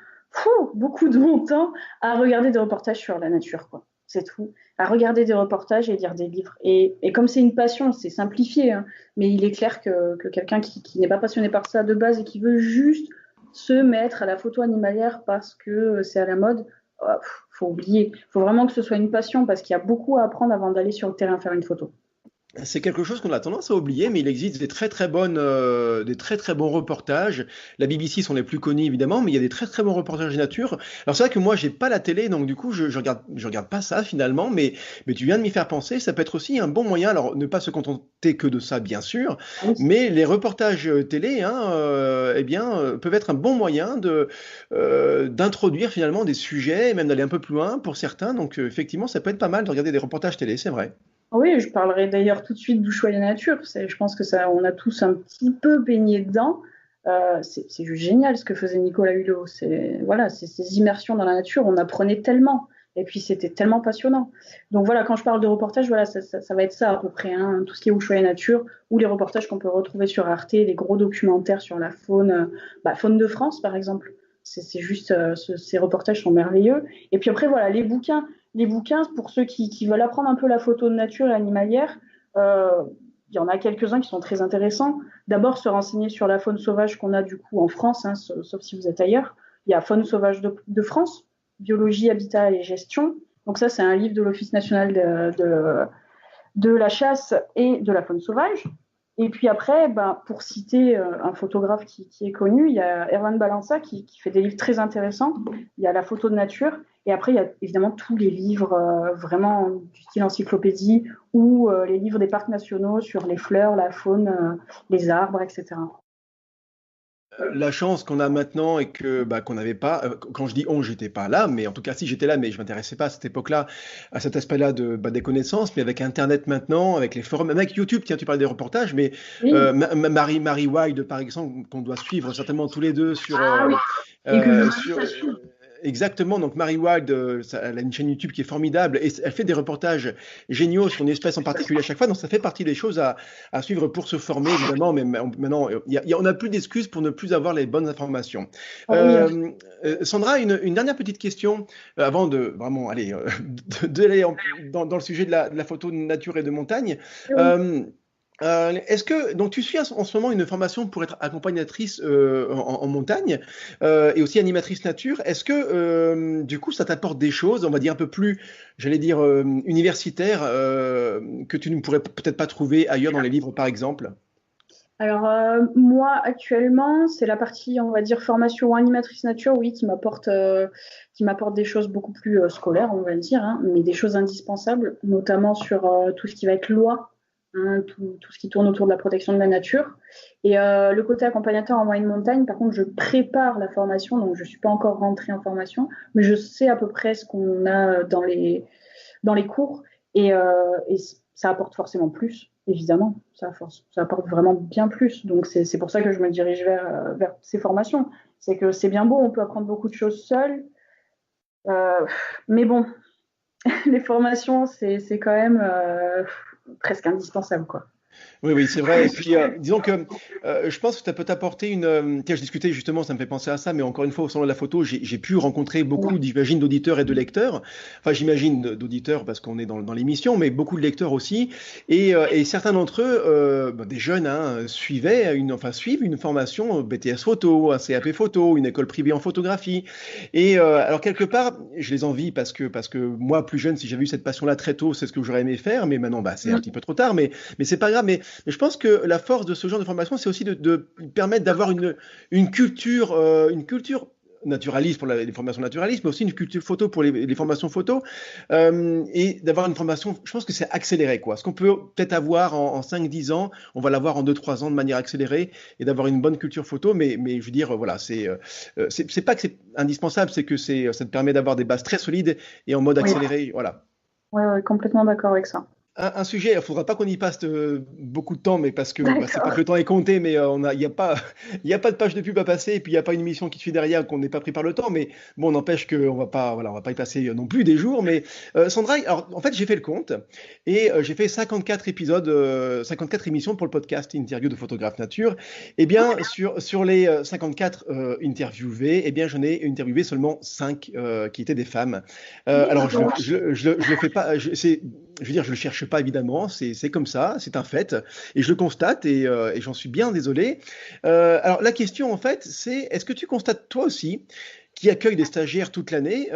beaucoup de mon temps à regarder des reportages sur la nature, quoi. C'est tout. À regarder des reportages et lire des livres. Et comme c'est une passion, c'est simplifié, hein, mais il est clair que quelqu'un qui n'est pas passionné par ça de base et qui veut juste se mettre à la photo animalière parce que c'est à la mode, faut oublier. Faut vraiment que ce soit une passion parce qu'il y a beaucoup à apprendre avant d'aller sur le terrain faire une photo. C'est quelque chose qu'on a tendance à oublier, mais il existe des très très bons reportages. La BBC sont les plus connus évidemment, mais il y a des très très bons reportages de nature. Alors c'est vrai que moi j'ai pas la télé, donc du coup je regarde pas ça finalement, mais tu viens de m'y faire penser. Ça peut être aussi un bon moyen. Alors ne pas se contenter que de ça bien sûr, Oui. mais les reportages télé, peuvent être un bon moyen d'introduire finalement des sujets, et même d'aller un peu plus loin pour certains. Donc effectivement, ça peut être pas mal de regarder des reportages télé, c'est vrai. Oui, je parlerai d'ailleurs tout de suite d'Ushuaïa Nature. Je pense que ça, on a tous un petit peu baigné dedans. C'est juste génial ce que faisait Nicolas Hulot. Voilà, ces immersions dans la nature, on apprenait tellement. Et puis c'était tellement passionnant. Donc voilà, quand je parle de reportage, voilà, ça va être ça à peu près, hein, tout ce qui est Ushuaïa Nature, ou les reportages qu'on peut retrouver sur Arte, les gros documentaires sur la faune, faune de France par exemple. C'est juste, ces reportages sont merveilleux. Et puis après, voilà, les bouquins, pour ceux qui veulent apprendre un peu la photo de nature et animalière, euh, il y en a quelques-uns qui sont très intéressants. D'abord, se renseigner sur la faune sauvage qu'on a du coup en France, hein, sauf si vous êtes ailleurs. Il y a Faune sauvage de France, Biologie, Habitat et Gestion. Donc ça, c'est un livre de l'Office national de la chasse et de la faune sauvage. Et puis après, pour citer un photographe qui est connu, il y a Erwan Balança qui fait des livres très intéressants. Il y a la photo de nature. Et après, il y a évidemment tous les livres vraiment du style encyclopédie ou les livres des parcs nationaux sur les fleurs, la faune, les arbres, etc. La chance qu'on a maintenant et que qu'on n'avait pas. Quand je dis on, j'étais pas là, mais en tout cas si j'étais là, mais je m'intéressais pas à cette époque-là, à cet aspect-là des connaissances. Mais avec Internet maintenant, avec les forums, même avec YouTube, tiens, tu parles des reportages, mais Oui. Marie Wilde par exemple, qu'on doit suivre certainement tous les deux sur Ah oui. Et que je vous sur invite à suivre. exactement. Donc Marie Wilde, elle a une chaîne YouTube qui est formidable et elle fait des reportages géniaux sur une espèce en particulier à chaque fois. Donc ça fait partie des choses à suivre pour se former évidemment. Mais maintenant, on n'a plus d'excuses pour ne plus avoir les bonnes informations. Ah oui, Sandra, une dernière petite question avant de vraiment aller d'aller dans le sujet de la photo de nature et de montagne. oui. Euh, Est-ce que donc tu suis en ce moment une formation pour être accompagnatrice en montagne et aussi animatrice nature? Est-ce que du coup ça t'apporte des choses, on va dire un peu plus, j'allais dire universitaires que tu ne pourrais peut-être pas trouver ailleurs dans les livres par exemple? Alors, moi, actuellement, c'est la partie, on va dire, formation animatrice nature, oui, qui m'apporte des choses beaucoup plus scolaires, on va dire, hein, mais des choses indispensables, notamment sur tout ce qui va être loi, hein, tout ce qui tourne autour de la protection de la nature. Et le côté accompagnateur en moyenne montagne, par contre, je prépare la formation, donc je ne suis pas encore rentrée en formation, mais je sais à peu près ce qu'on a dans les cours et ça apporte forcément plus, évidemment. Ça apporte vraiment bien plus. Donc, c'est pour ça que je me dirige vers ces formations. C'est que c'est bien beau, on peut apprendre beaucoup de choses seul. Euh, mais bon, les formations, c'est quand même presque indispensable, quoi. Oui, oui, c'est vrai. Et puis, disons que je pense que ça peut t'apporter une. Tiens, je discutais justement, ça me fait penser à ça, mais encore une fois, au salon de la photo, j'ai pu rencontrer beaucoup, j'imagine, d'auditeurs et de lecteurs. Enfin, j'imagine d'auditeurs parce qu'on est dans l'émission, mais beaucoup de lecteurs aussi. Et certains d'entre eux, des jeunes, hein, suivent une formation BTS photo, un CAP photo, une école privée en photographie. Et alors, quelque part, je les envie parce que moi, plus jeune, si j'avais eu cette passion-là très tôt, c'est ce que j'aurais aimé faire, mais maintenant, c'est un petit peu trop tard. Mais c'est pas grave. Mais je pense que la force de ce genre de formation, c'est aussi de permettre d'avoir une culture naturaliste pour les formations naturalistes, mais aussi une culture photo pour les formations photo, et d'avoir une formation, je pense que c'est accéléré, quoi. Ce qu'on peut peut-être avoir en 5-10 ans, on va l'avoir en 2-3 ans de manière accélérée, et d'avoir une bonne culture photo, mais je veux dire, voilà, c'est pas que c'est indispensable, c'est que ça te permet d'avoir des bases très solides et en mode Oui, accéléré, voilà. ouais, complètement d'accord avec ça. un sujet, il ne faudra pas qu'on y passe beaucoup de temps, mais parce que c'est pas que D'accord. le temps est compté, mais il n'y a pas, il y a pas de page de pub à passer, et puis il n'y a pas une émission qui suit derrière qu'on n'est pas pris par le temps. Mais bon, n'empêche qu'on va pas, voilà, on va pas y passer non plus des jours. Mais Sandra, alors en fait, j'ai fait le compte et j'ai fait 54 épisodes, 54 émissions pour le podcast Interview de photographe nature. Eh bien, sur les 54 interviewés, eh bien, j'en ai interviewé seulement 5 qui étaient des femmes. Alors, je le fais pas, je veux dire, je le cherche pas évidemment, c'est comme ça, c'est un fait, et je le constate et j'en suis bien désolé. Alors la question en fait, c'est est-ce que tu constates toi aussi qui accueille des stagiaires toute l'année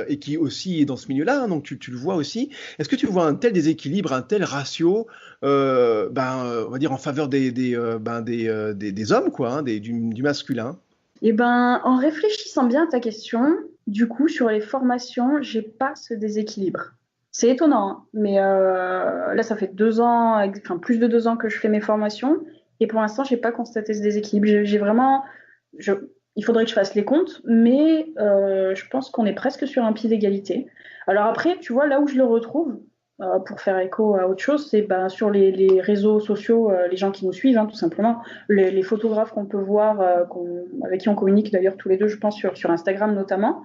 et qui aussi est dans ce milieu-là, hein, donc tu le vois aussi. Est-ce que tu vois un tel déséquilibre, un tel ratio, on va dire en faveur des hommes, quoi, hein, du masculin? Eh ben, en réfléchissant bien à ta question, du coup, sur les formations, j'ai pas ce déséquilibre. C'est étonnant, hein, mais là, ça fait 2 ans, enfin plus de 2 ans que je fais mes formations, et pour l'instant, j'ai pas constaté ce déséquilibre. J'ai vraiment, je, il faudrait que je fasse les comptes, mais je pense qu'on est presque sur un pied d'égalité. Alors après, tu vois, là où je le retrouve, pour faire écho à autre chose, c'est ben, sur les réseaux sociaux, les gens qui nous suivent, hein, tout simplement, les photographes qu'on peut voir, avec qui on communique d'ailleurs tous les deux, je pense, sur Instagram notamment.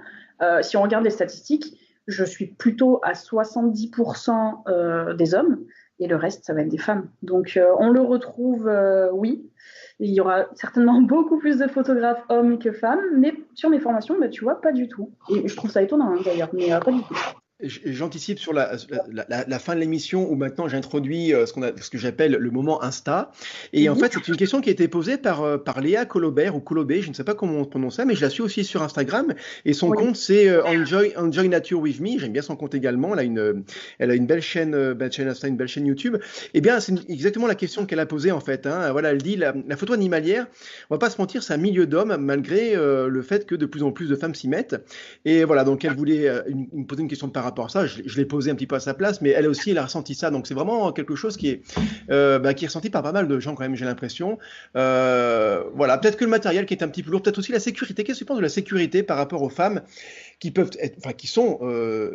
Si on regarde les statistiques, je suis plutôt à 70% des hommes et le reste, ça va être des femmes. Donc, on le retrouve, oui. Il y aura certainement beaucoup plus de photographes hommes que femmes, mais sur mes formations, bah, tu vois, pas du tout. Et je trouve ça étonnant, hein, d'ailleurs, mais pas du tout. J'anticipe sur la fin de l'émission où maintenant j'introduis ce que j'appelle le moment Insta. Et en Mhm. fait, c'est une question qui a été posée par Léa Colobert ou Colobé, je ne sais pas comment on prononce ça, mais je la suis aussi sur Instagram. Et son Oui. compte, c'est Enjoy Nature with Me. J'aime bien son compte également. Elle a une belle chaîne Insta, une belle chaîne YouTube. Eh bien, c'est exactement la question qu'elle a posée en fait, hein. Voilà, elle dit la photo animalière, on va pas se mentir, c'est un milieu d'hommes malgré le fait que de plus en plus de femmes s'y mettent. Et voilà, donc elle voulait me poser une question par rapport à ça. Je l'ai posé un petit peu à sa place, mais elle aussi, elle a ressenti ça. Donc c'est vraiment quelque chose qui est ressenti par pas mal de gens quand même, j'ai l'impression. Voilà, peut-être que le matériel qui est un petit peu lourd, peut-être aussi la sécurité. Qu'est-ce que tu penses de la sécurité par rapport aux femmes qui peuvent être, enfin qui sont,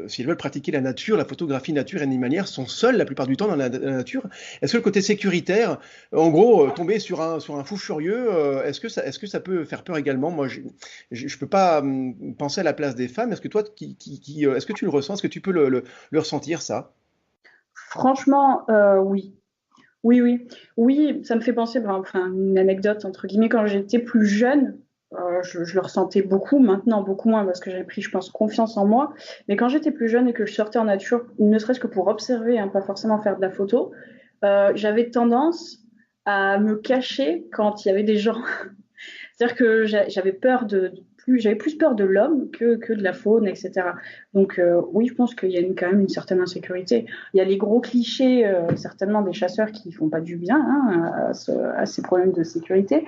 si elles veulent pratiquer la nature, la photographie nature et animalière, sont seules la plupart du temps dans la nature. Est-ce que le côté sécuritaire, en gros, tomber sur un fou furieux, est-ce que ça peut faire peur également? Moi, je peux pas penser à la place des femmes. Est-ce que toi, est-ce que tu le ressens? Est-ce que tu peux le ressentir, ça? Franchement, oui. Oui, oui. Oui, ça me fait penser, ben, enfin, une anecdote, entre guillemets, quand j'étais plus jeune, je le ressentais beaucoup, maintenant beaucoup moins, parce que j'avais pris, je pense, confiance en moi. Mais quand j'étais plus jeune et que je sortais en nature, ne serait-ce que pour observer, hein, pas forcément faire de la photo, j'avais tendance à me cacher quand il y avait des gens. C'est-à-dire que j'avais peur j'avais plus peur de l'homme que de la faune, etc. Donc oui, je pense qu'il y a quand même une certaine insécurité. Il y a les gros clichés, certainement des chasseurs qui font pas du bien, hein, à ces problèmes de sécurité.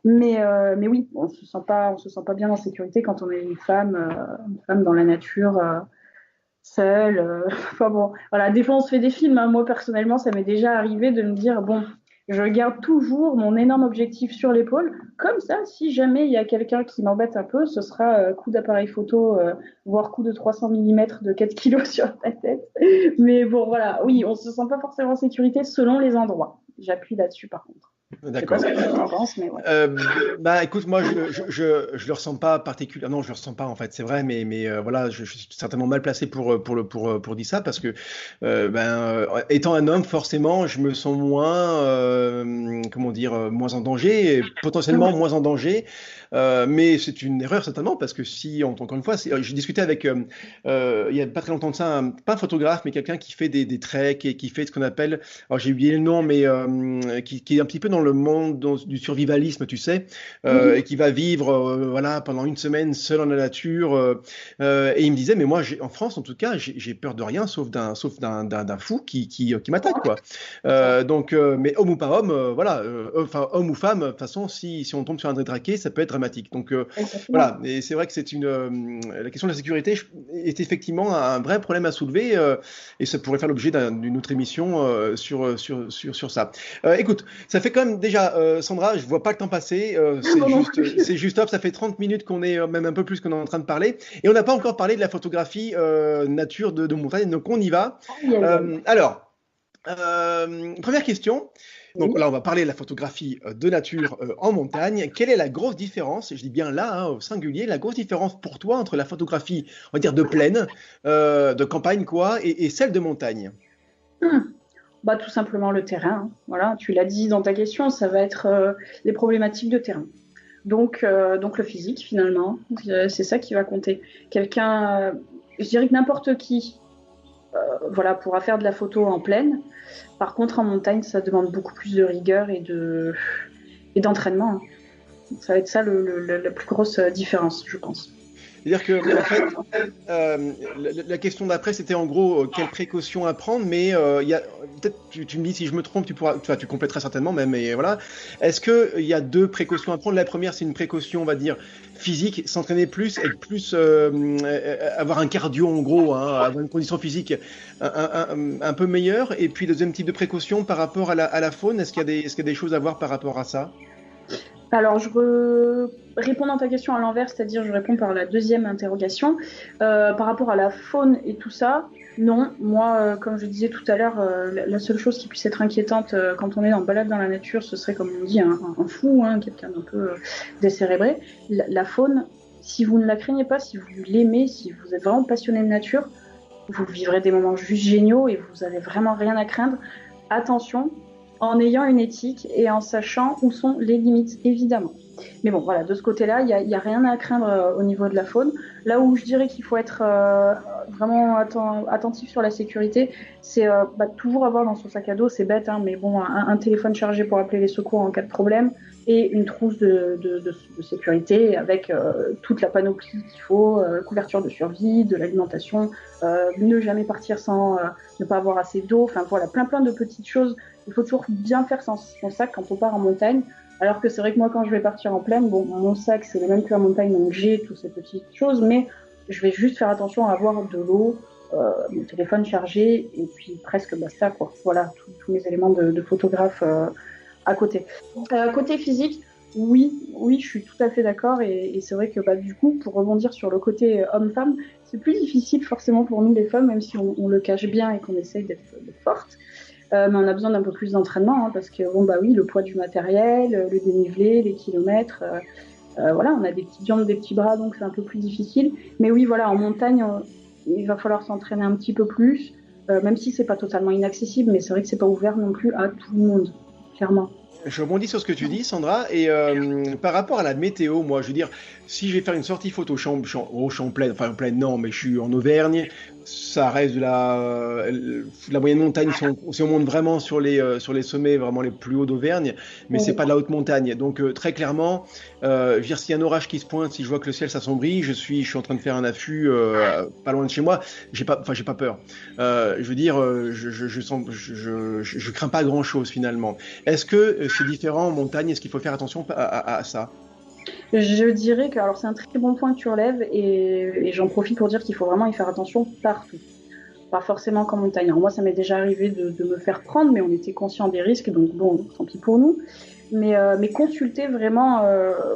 Mais oui, on se sent pas bien en sécurité quand on est une femme dans la nature. Seule. Enfin bon, voilà, des fois on se fait des films, hein. Moi personnellement, ça m'est déjà arrivé de me dire, bon, je garde toujours mon énorme objectif sur l'épaule. Comme ça, si jamais il y a quelqu'un qui m'embête un peu, ce sera coup d'appareil photo, voire coup de 300 mm de 4 kilos sur ta tête. Mais bon, voilà, oui, on se sent pas forcément en sécurité selon les endroits. J'appuie là-dessus par contre. Je sais pas D'accord. ce que tu en penses, mais ouais. Bah écoute, moi je le ressens pas particulièrement. Non, je le ressens pas en fait, c'est vrai, mais voilà, je suis certainement mal placé pour dire ça parce que étant un homme, forcément, je me sens moins comment dire moins en danger, et potentiellement moins en danger. Mais c'est une erreur certainement parce que si encore une fois, j'ai discuté avec il y a pas très longtemps de ça, pas un photographe, mais quelqu'un qui fait des treks et qui fait ce qu'on appelle, alors j'ai oublié le nom, mais qui est un petit peu dans le monde du survivalisme, tu sais, Mhm. et qui va vivre voilà pendant une semaine seul dans la nature. Et il me disait, mais moi, en France, en tout cas, j'ai peur de rien, sauf d'un fou qui m'attaque, quoi. Mais homme ou pas homme, voilà, enfin homme ou femme, de toute façon, si on tombe sur un détraqué, ça peut être dramatique. Donc Exactement. voilà, et c'est vrai que la question de la sécurité est effectivement un vrai problème à soulever, et ça pourrait faire l'objet d'une autre émission sur ça. Écoute, ça fait quand même déjà, Sandra, je vois pas le temps passer. Moi non plus. C'est juste top. Ça fait 30 minutes qu'on est, même un peu plus qu'on est en train de parler. Et on n'a pas encore parlé de la photographie nature de montagne. Donc on y va. Aïe, aïe, aïe. Alors. Première question. Donc Oui. là, on va parler de la photographie de nature en montagne. Quelle est la grosse différence, je dis bien là, hein, au singulier, la grosse différence pour toi entre la photographie, on va dire, de plaine, de campagne, quoi, et celle de montagne? Hum. Bah, tout simplement le terrain, hein. Voilà, tu l'as dit dans ta question, ça va être les problématiques de terrain. Donc le physique, finalement, c'est ça qui va compter. Quelqu'un, je dirais que n'importe qui voilà, pourra faire de la photo en plaine. Par contre, en montagne, ça demande beaucoup plus de rigueur et d'entraînement, hein. Ça va être ça la plus grosse différence, je pense. C'est-à-dire que, en fait, la question d'après, c'était en gros quelles précautions à prendre, mais il y a peut-être tu me dis si je me trompe, tu pourras, enfin, tu compléteras certainement même, mais voilà. Est-ce que il y a deux précautions à prendre? La première, c'est une précaution, on va dire physique, s'entraîner plus, être plus, avoir un cardio en gros, hein, avoir une condition physique un peu meilleure. Et puis le deuxième type de précaution par rapport à la faune, est-ce qu'il y a des choses à voir par rapport à ça? Alors, réponds à ta question à l'envers, c'est-à-dire je réponds par la deuxième interrogation. Par rapport à la faune et tout ça, non. Moi, comme je disais tout à l'heure, la seule chose qui puisse être inquiétante quand on est en balade dans la nature, ce serait, comme on dit, un fou, hein, quelqu'un d'un peu décérébré. La faune, si vous ne la craignez pas, si vous l'aimez, si vous êtes vraiment passionné de nature, vous vivrez des moments juste géniaux et vous avez vraiment rien à craindre. Attention, en ayant une éthique et en sachant où sont les limites, évidemment. Mais bon, voilà, de ce côté-là, il y a rien à craindre au niveau de la faune. Là où je dirais qu'il faut être vraiment attentif sur la sécurité, c'est toujours avoir dans son sac à dos, c'est bête, hein, mais bon, un téléphone chargé pour appeler les secours en cas de problème et une trousse de sécurité avec toute la panoplie qu'il faut, couverture de survie, de l'alimentation, ne jamais partir sans ne pas avoir assez d'eau, enfin voilà, plein de petites choses. Il faut toujours bien faire son sac quand on part en montagne. Alors que c'est vrai que moi, quand je vais partir en plaine, bon, mon sac, c'est le même que la montagne, donc j'ai toutes ces petites choses, mais je vais juste faire attention à avoir de l'eau, mon téléphone chargé, et puis presque basta, quoi. Voilà, tous mes éléments de photographe à côté. Côté physique, oui, je suis tout à fait d'accord, et c'est vrai que du coup, pour rebondir sur le côté homme-femme, c'est plus difficile forcément pour nous les femmes, même si on le cache bien et qu'on essaye d'être forte. Mais on a besoin d'un peu plus d'entraînement, hein, parce que bon oui, le poids du matériel, le dénivelé, les kilomètres, voilà, on a des petites jambes, des petits bras, donc c'est un peu plus difficile. Mais oui, voilà, en montagne, il va falloir s'entraîner un petit peu plus, même si c'est pas totalement inaccessible, mais c'est vrai que c'est pas ouvert non plus à tout le monde, clairement. Je rebondis sur ce que tu dis, Sandra, et par rapport à la météo, moi, je veux dire, si je vais faire une sortie photo au Champlain, enfin en plaine, non, mais je suis en Auvergne, ça reste de la moyenne montagne, si on monte vraiment sur les sommets vraiment les plus hauts d'Auvergne, mais c'est pas de la haute montagne. Donc très clairement, je veux dire, s'il y a un orage qui se pointe, si je vois que le ciel s'assombrit, je suis en train de faire un affût pas loin de chez moi, j'ai pas peur. Je veux dire, je crains pas grand-chose finalement. Est-ce que c'est différent en montagne? Est-ce qu'il faut faire attention à ça? Je dirais que, alors c'est un très bon point que tu relèves, et j'en profite pour dire qu'il faut vraiment y faire attention partout. Pas forcément qu'en montagne. Alors moi, ça m'est déjà arrivé de me faire prendre, mais on était conscient des risques, donc bon, tant pis pour nous. Mais consulter vraiment,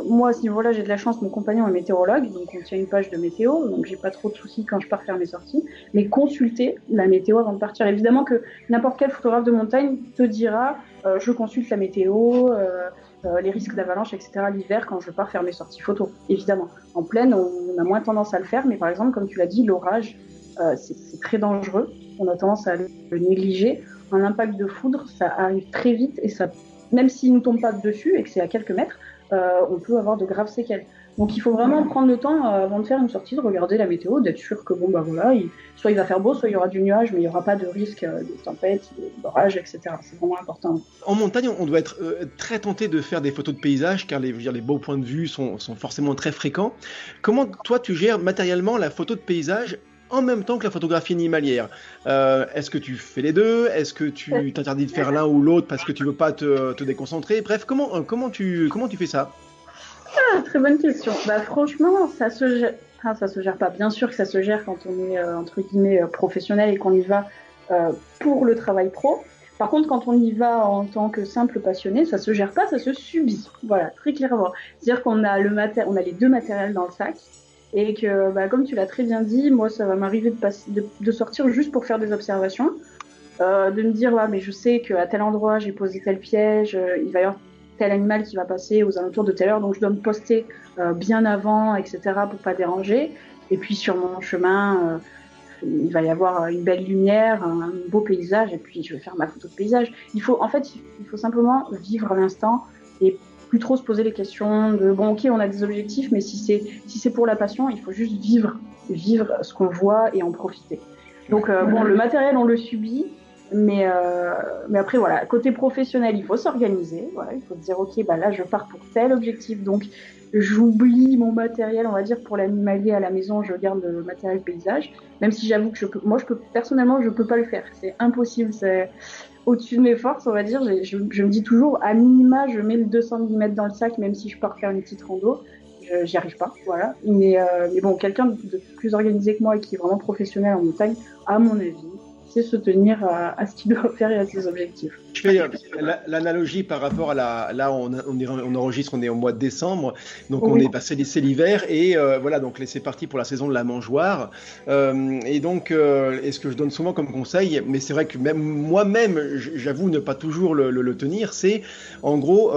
moi à ce niveau-là, j'ai de la chance, mon compagnon est météorologue, donc on tient une page de météo, donc j'ai pas trop de soucis quand je pars faire mes sorties. Mais consulter la météo avant de partir. Évidemment que n'importe quel photographe de montagne te dira, je consulte la météo, les risques d'avalanche, etc. l'hiver quand je pars faire mes sorties photo. Évidemment. En plaine, on a moins tendance à le faire, mais par exemple, comme tu l'as dit, l'orage, c'est très dangereux. On a tendance à le négliger. Un impact de foudre, ça arrive très vite et ça, même s'il ne nous tombe pas dessus et que c'est à quelques mètres, on peut avoir de graves séquelles. Donc il faut vraiment prendre le temps avant de faire une sortie, de regarder la météo, d'être sûr que voilà, soit il va faire beau, soit il y aura du nuage, mais il n'y aura pas de risque de tempête, d'orage, etc. C'est vraiment important. En montagne, on doit être très tenté de faire des photos de paysage, car les beaux points de vue sont forcément très fréquents. Comment toi tu gères matériellement la photo de paysage en même temps que la photographie animalière? Est-ce que tu fais les deux? Est-ce que tu t'interdis de faire l'un ou l'autre parce que tu veux pas te déconcentrer? Bref, comment tu fais ça? Ah, très bonne question. Franchement, ça se gère. Enfin, ça se gère pas. Bien sûr que ça se gère quand on est entre guillemets professionnel et qu'on y va pour le travail pro. Par contre, quand on y va en tant que simple passionné, ça se gère pas, ça se subit. Voilà, très clairement. C'est-à-dire qu'on a on a les deux matériels dans le sac, et que, comme tu l'as très bien dit, moi, ça va m'arriver de sortir juste pour faire des observations. de me dire, ouais, mais je sais qu'à tel endroit, j'ai posé tel piège, il va y avoir tel animal qui va passer aux alentours de telle heure, donc je dois me poster bien avant, etc., pour pas déranger. Et puis sur mon chemin, il va y avoir une belle lumière, un beau paysage, et puis je vais faire ma photo de paysage. En fait, il faut simplement vivre l'instant et plus trop se poser les questions de bon, ok, on a des objectifs, mais si c'est pour la passion, il faut juste vivre ce qu'on voit et en profiter. Donc bon, le matériel, on le subit, mais après voilà, côté professionnel, il faut s'organiser. Voilà, il faut se dire ok, bah là, je pars pour tel objectif, donc j'oublie mon matériel, on va dire pour l'animalier à la maison, je garde le matériel paysage. Même si j'avoue que personnellement, je peux pas le faire. C'est impossible. C'est au-dessus de mes forces, on va dire. Je me dis toujours, à minima, je mets le 200 mm dans le sac, même si je pars faire une petite rando. J'y arrive pas, voilà. Mais bon, quelqu'un de plus organisé que moi et qui est vraiment professionnel en montagne, à mon avis, c'est se tenir à ce qu'il doit faire et à ses objectifs. Je fais l'analogie par rapport à là on enregistre, on est au mois de décembre, donc oui. On est passé c'est l'hiver et voilà, donc c'est parti pour la saison de la mangeoire. Et donc, et ce que je donne souvent comme conseil, mais c'est vrai que même moi-même, j'avoue ne pas toujours le tenir, c'est en gros,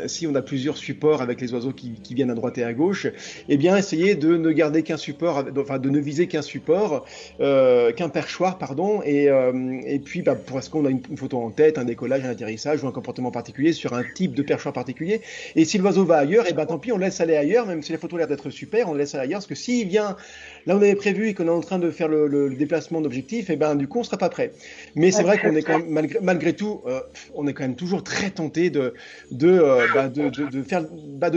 si on a plusieurs supports avec les oiseaux qui viennent à droite et à gauche, eh bien essayer de ne garder qu'un support, enfin de ne viser qu'un support, qu'un perchoir, pardon, et puis parce qu'on a une photo en tête, un décollage, un atterrissage ou un comportement particulier sur un type de perchoir particulier. Et si l'oiseau va ailleurs, et ben tant pis, on laisse aller ailleurs, même si la photo a l'air d'être super, on le laisse aller ailleurs, parce que s'il vient là où on avait prévu et qu'on est en train de faire le déplacement d'objectif, et ben du coup on sera pas prêt. Mais c'est vrai qu'on est quand même, malgré tout, on est quand même toujours très tenté de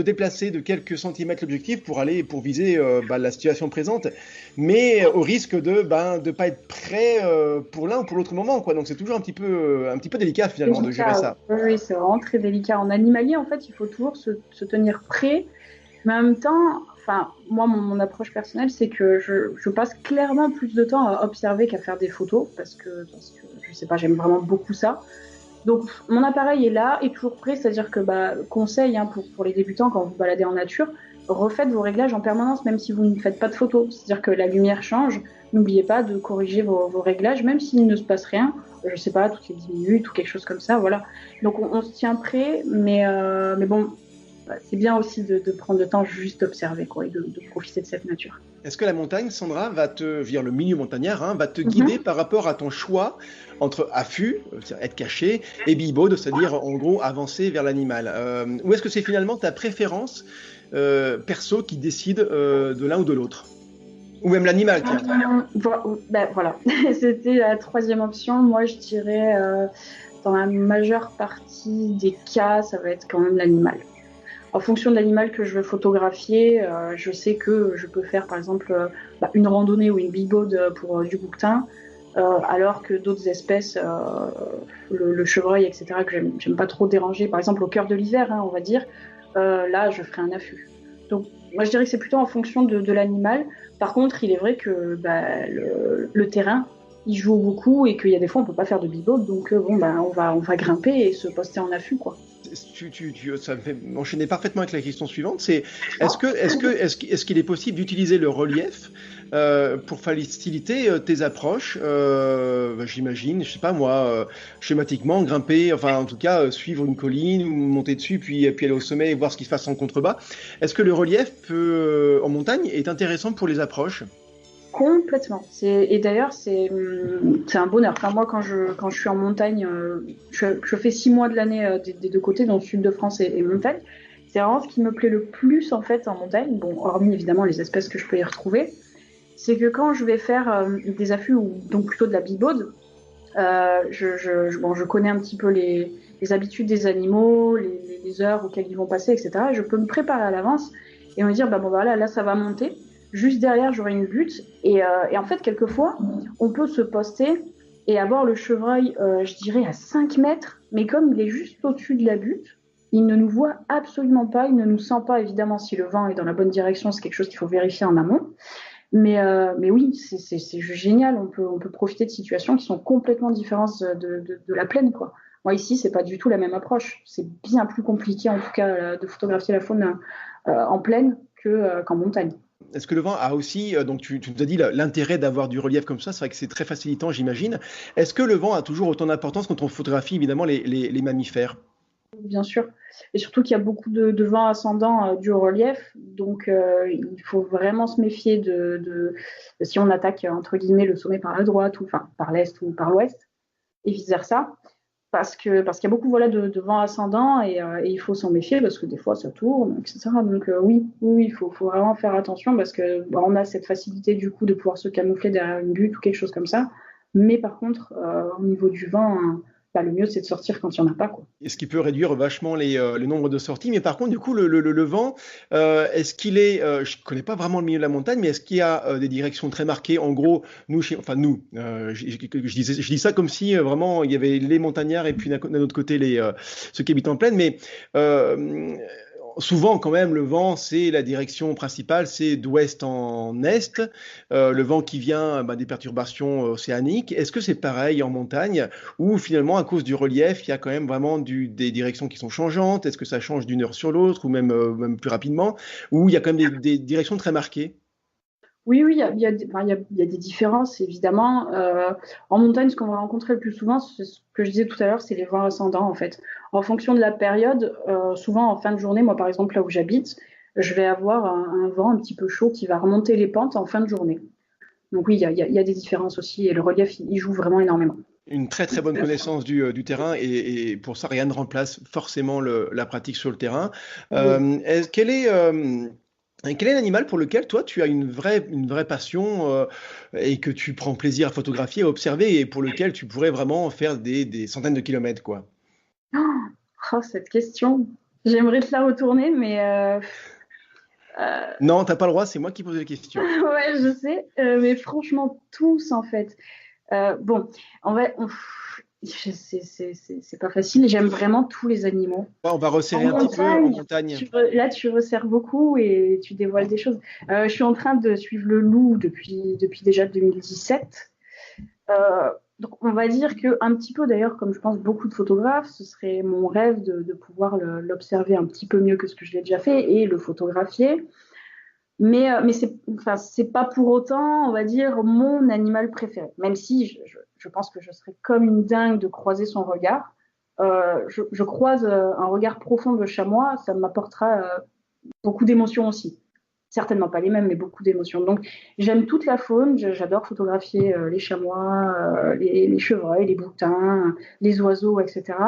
déplacer de quelques centimètres l'objectif pour viser la situation présente, mais au risque de pas être prêt pour l'un ou pour l'autre moment, quoi. Donc c'est toujours un petit peu délicat finalement de gérer ça. Oui, c'est vraiment très délicat. En animalier, en fait, il faut toujours se tenir prêt, mais en même temps, enfin, moi, mon approche personnelle, c'est que je passe clairement plus de temps à observer qu'à faire des photos, parce que je sais pas, j'aime vraiment beaucoup ça. Donc, mon appareil est là, est toujours prêt, c'est-à-dire que, conseil pour les débutants, quand vous baladez en nature, refaites vos réglages en permanence, même si vous ne faites pas de photos. C'est-à-dire que la lumière change, n'oubliez pas de corriger vos réglages, même s'il ne se passe rien, je sais pas, toutes les 10 minutes ou quelque chose comme ça, voilà. Donc, on se tient prêt, mais bon, c'est bien aussi de prendre le temps juste d'observer, quoi, et de profiter de cette nature. Est-ce que la montagne, Sandra, le milieu montagnard, va te guider par rapport à ton choix entre affût, c'est-à-dire être caché, et bibaude, c'est-à-dire en gros avancer vers l'animal, ou est-ce que c'est finalement ta préférence perso qui décide de l'un ou de l'autre, ou même l'animal, tiens. Voilà, c'était la troisième option. Moi, je dirais dans la majeure partie des cas, ça va être quand même l'animal. En fonction de l'animal que je veux photographier, je sais que je peux faire par exemple une randonnée ou une bibaude pour du bouquetin, alors que d'autres espèces, le chevreuil, etc., que j'aime pas trop déranger, par exemple au cœur de l'hiver, on va dire, là je ferai un affût. Donc moi je dirais que c'est plutôt en fonction de l'animal. Par contre, il est vrai que le terrain, il joue beaucoup et qu'il y a des fois on peut pas faire de bibaude, donc on va grimper et se poster en affût, quoi. Ça me fait enchaîner parfaitement avec la question suivante. C'est est-ce qu'il est possible d'utiliser le relief pour faciliter tes approches, j'imagine, je sais pas moi, schématiquement grimper, enfin en tout cas suivre une colline ou monter dessus puis aller au sommet et voir ce qui se passe en contrebas. Est-ce que le relief en montagne est intéressant pour les approches? Complètement. Et d'ailleurs, c'est un bonheur. Enfin, moi, quand je suis en montagne, je fais 6 mois de l'année des deux côtés, dans le sud de France et montagne. C'est vraiment ce qui me plaît le plus en fait en montagne. Bon, hormis évidemment les espèces que je peux y retrouver, c'est que quand je vais faire des affûts ou donc plutôt de la bibaude, je connais un petit peu les habitudes des animaux, les heures auxquelles ils vont passer, etc. Je peux me préparer à l'avance et me dire là ça va monter. Juste derrière, j'aurai une butte. Et en fait, quelquefois, on peut se poster et avoir le chevreuil, je dirais, à 5 mètres. Mais comme il est juste au-dessus de la butte, il ne nous voit absolument pas. Il ne nous sent pas, évidemment, si le vent est dans la bonne direction. C'est quelque chose qu'il faut vérifier en amont. Mais oui, c'est génial. On peut profiter de situations qui sont complètement différentes de la plaine, quoi. Moi, ici, c'est pas du tout la même approche. C'est bien plus compliqué, en tout cas, de photographier la faune en plaine qu'en montagne. Est-ce que le vent a aussi, donc tu nous as dit l'intérêt d'avoir du relief comme ça, c'est vrai que c'est très facilitant, j'imagine. Est-ce que le vent a toujours autant d'importance quand on photographie évidemment les mammifères? Bien sûr. Et surtout qu'il y a beaucoup de vents ascendants du relief. Donc, il faut vraiment se méfier de si on attaque, entre guillemets, le sommet par la droite, ou enfin, par l'est ou par l'ouest, et vice-versa. Parce qu'il y a beaucoup voilà, de vents ascendants et il faut s'en méfier parce que des fois ça tourne, etc. Donc oui, il faut vraiment faire attention parce que on a cette facilité du coup de pouvoir se camoufler derrière une butte ou quelque chose comme ça. Mais par contre, au niveau du vent, bah, le mieux c'est de sortir quand il n'y en a pas, quoi. Et ce qui peut réduire vachement le nombre de sorties. Mais par contre, du coup, le vent, est-ce qu'il est, je connais pas vraiment le milieu de la montagne, mais est-ce qu'il y a des directions très marquées? En gros, je dis ça comme si vraiment il y avait les montagnards et puis d'un autre côté ceux qui habitent en plaine. Mais euh, souvent, quand même, le vent, c'est la direction principale, c'est d'ouest en est. Le vent qui vient des perturbations océaniques. Est-ce que c'est pareil en montagne ou finalement, à cause du relief, il y a quand même vraiment des directions qui sont changeantes? Est-ce que ça change d'une heure sur l'autre ou même plus rapidement? Ou il y a quand même des directions très marquées? Oui, il y a des différences, évidemment. En montagne, ce qu'on va rencontrer le plus souvent, c'est ce que je disais tout à l'heure, c'est les vents ascendants, en fait. En fonction de la période, souvent en fin de journée, moi, par exemple, là où j'habite, je vais avoir un vent un petit peu chaud qui va remonter les pentes en fin de journée. Donc oui, il y a des différences aussi, et le relief, il joue vraiment énormément. Une très très bonne connaissance du terrain et pour ça, rien ne remplace forcément la pratique sur le terrain. Oui. Quel est l'animal pour lequel toi tu as une vraie passion et que tu prends plaisir à photographier, à observer et pour lequel tu pourrais vraiment faire des centaines de kilomètres quoi? Oh, cette question, j'aimerais te la retourner, mais euh, Non, t'as pas le droit, c'est moi qui pose les questions. ouais, je sais, mais franchement, tous, en fait. Bon, en vrai, c'est pas facile. J'aime vraiment tous les animaux. Ouais, on va En resserrer un petit peu en montagne, montagne. là, tu resserres beaucoup et tu dévoiles des choses. Je suis en train de suivre le loup depuis déjà 2017. Euh, donc, on va dire que un petit peu, d'ailleurs, comme je pense beaucoup de photographes, ce serait mon rêve de pouvoir l'observer un petit peu mieux que ce que je l'ai déjà fait et le photographier. Mais c'est pas pour autant, on va dire, mon animal préféré. Même si je pense que je serais comme une dingue de croiser son regard. Je croise un regard profond de chamois, ça m'apportera beaucoup d'émotions aussi. Certainement pas les mêmes, mais beaucoup d'émotions. Donc j'aime toute la faune, j'adore photographier les chamois, les chevreuils, les boutins, les oiseaux, etc.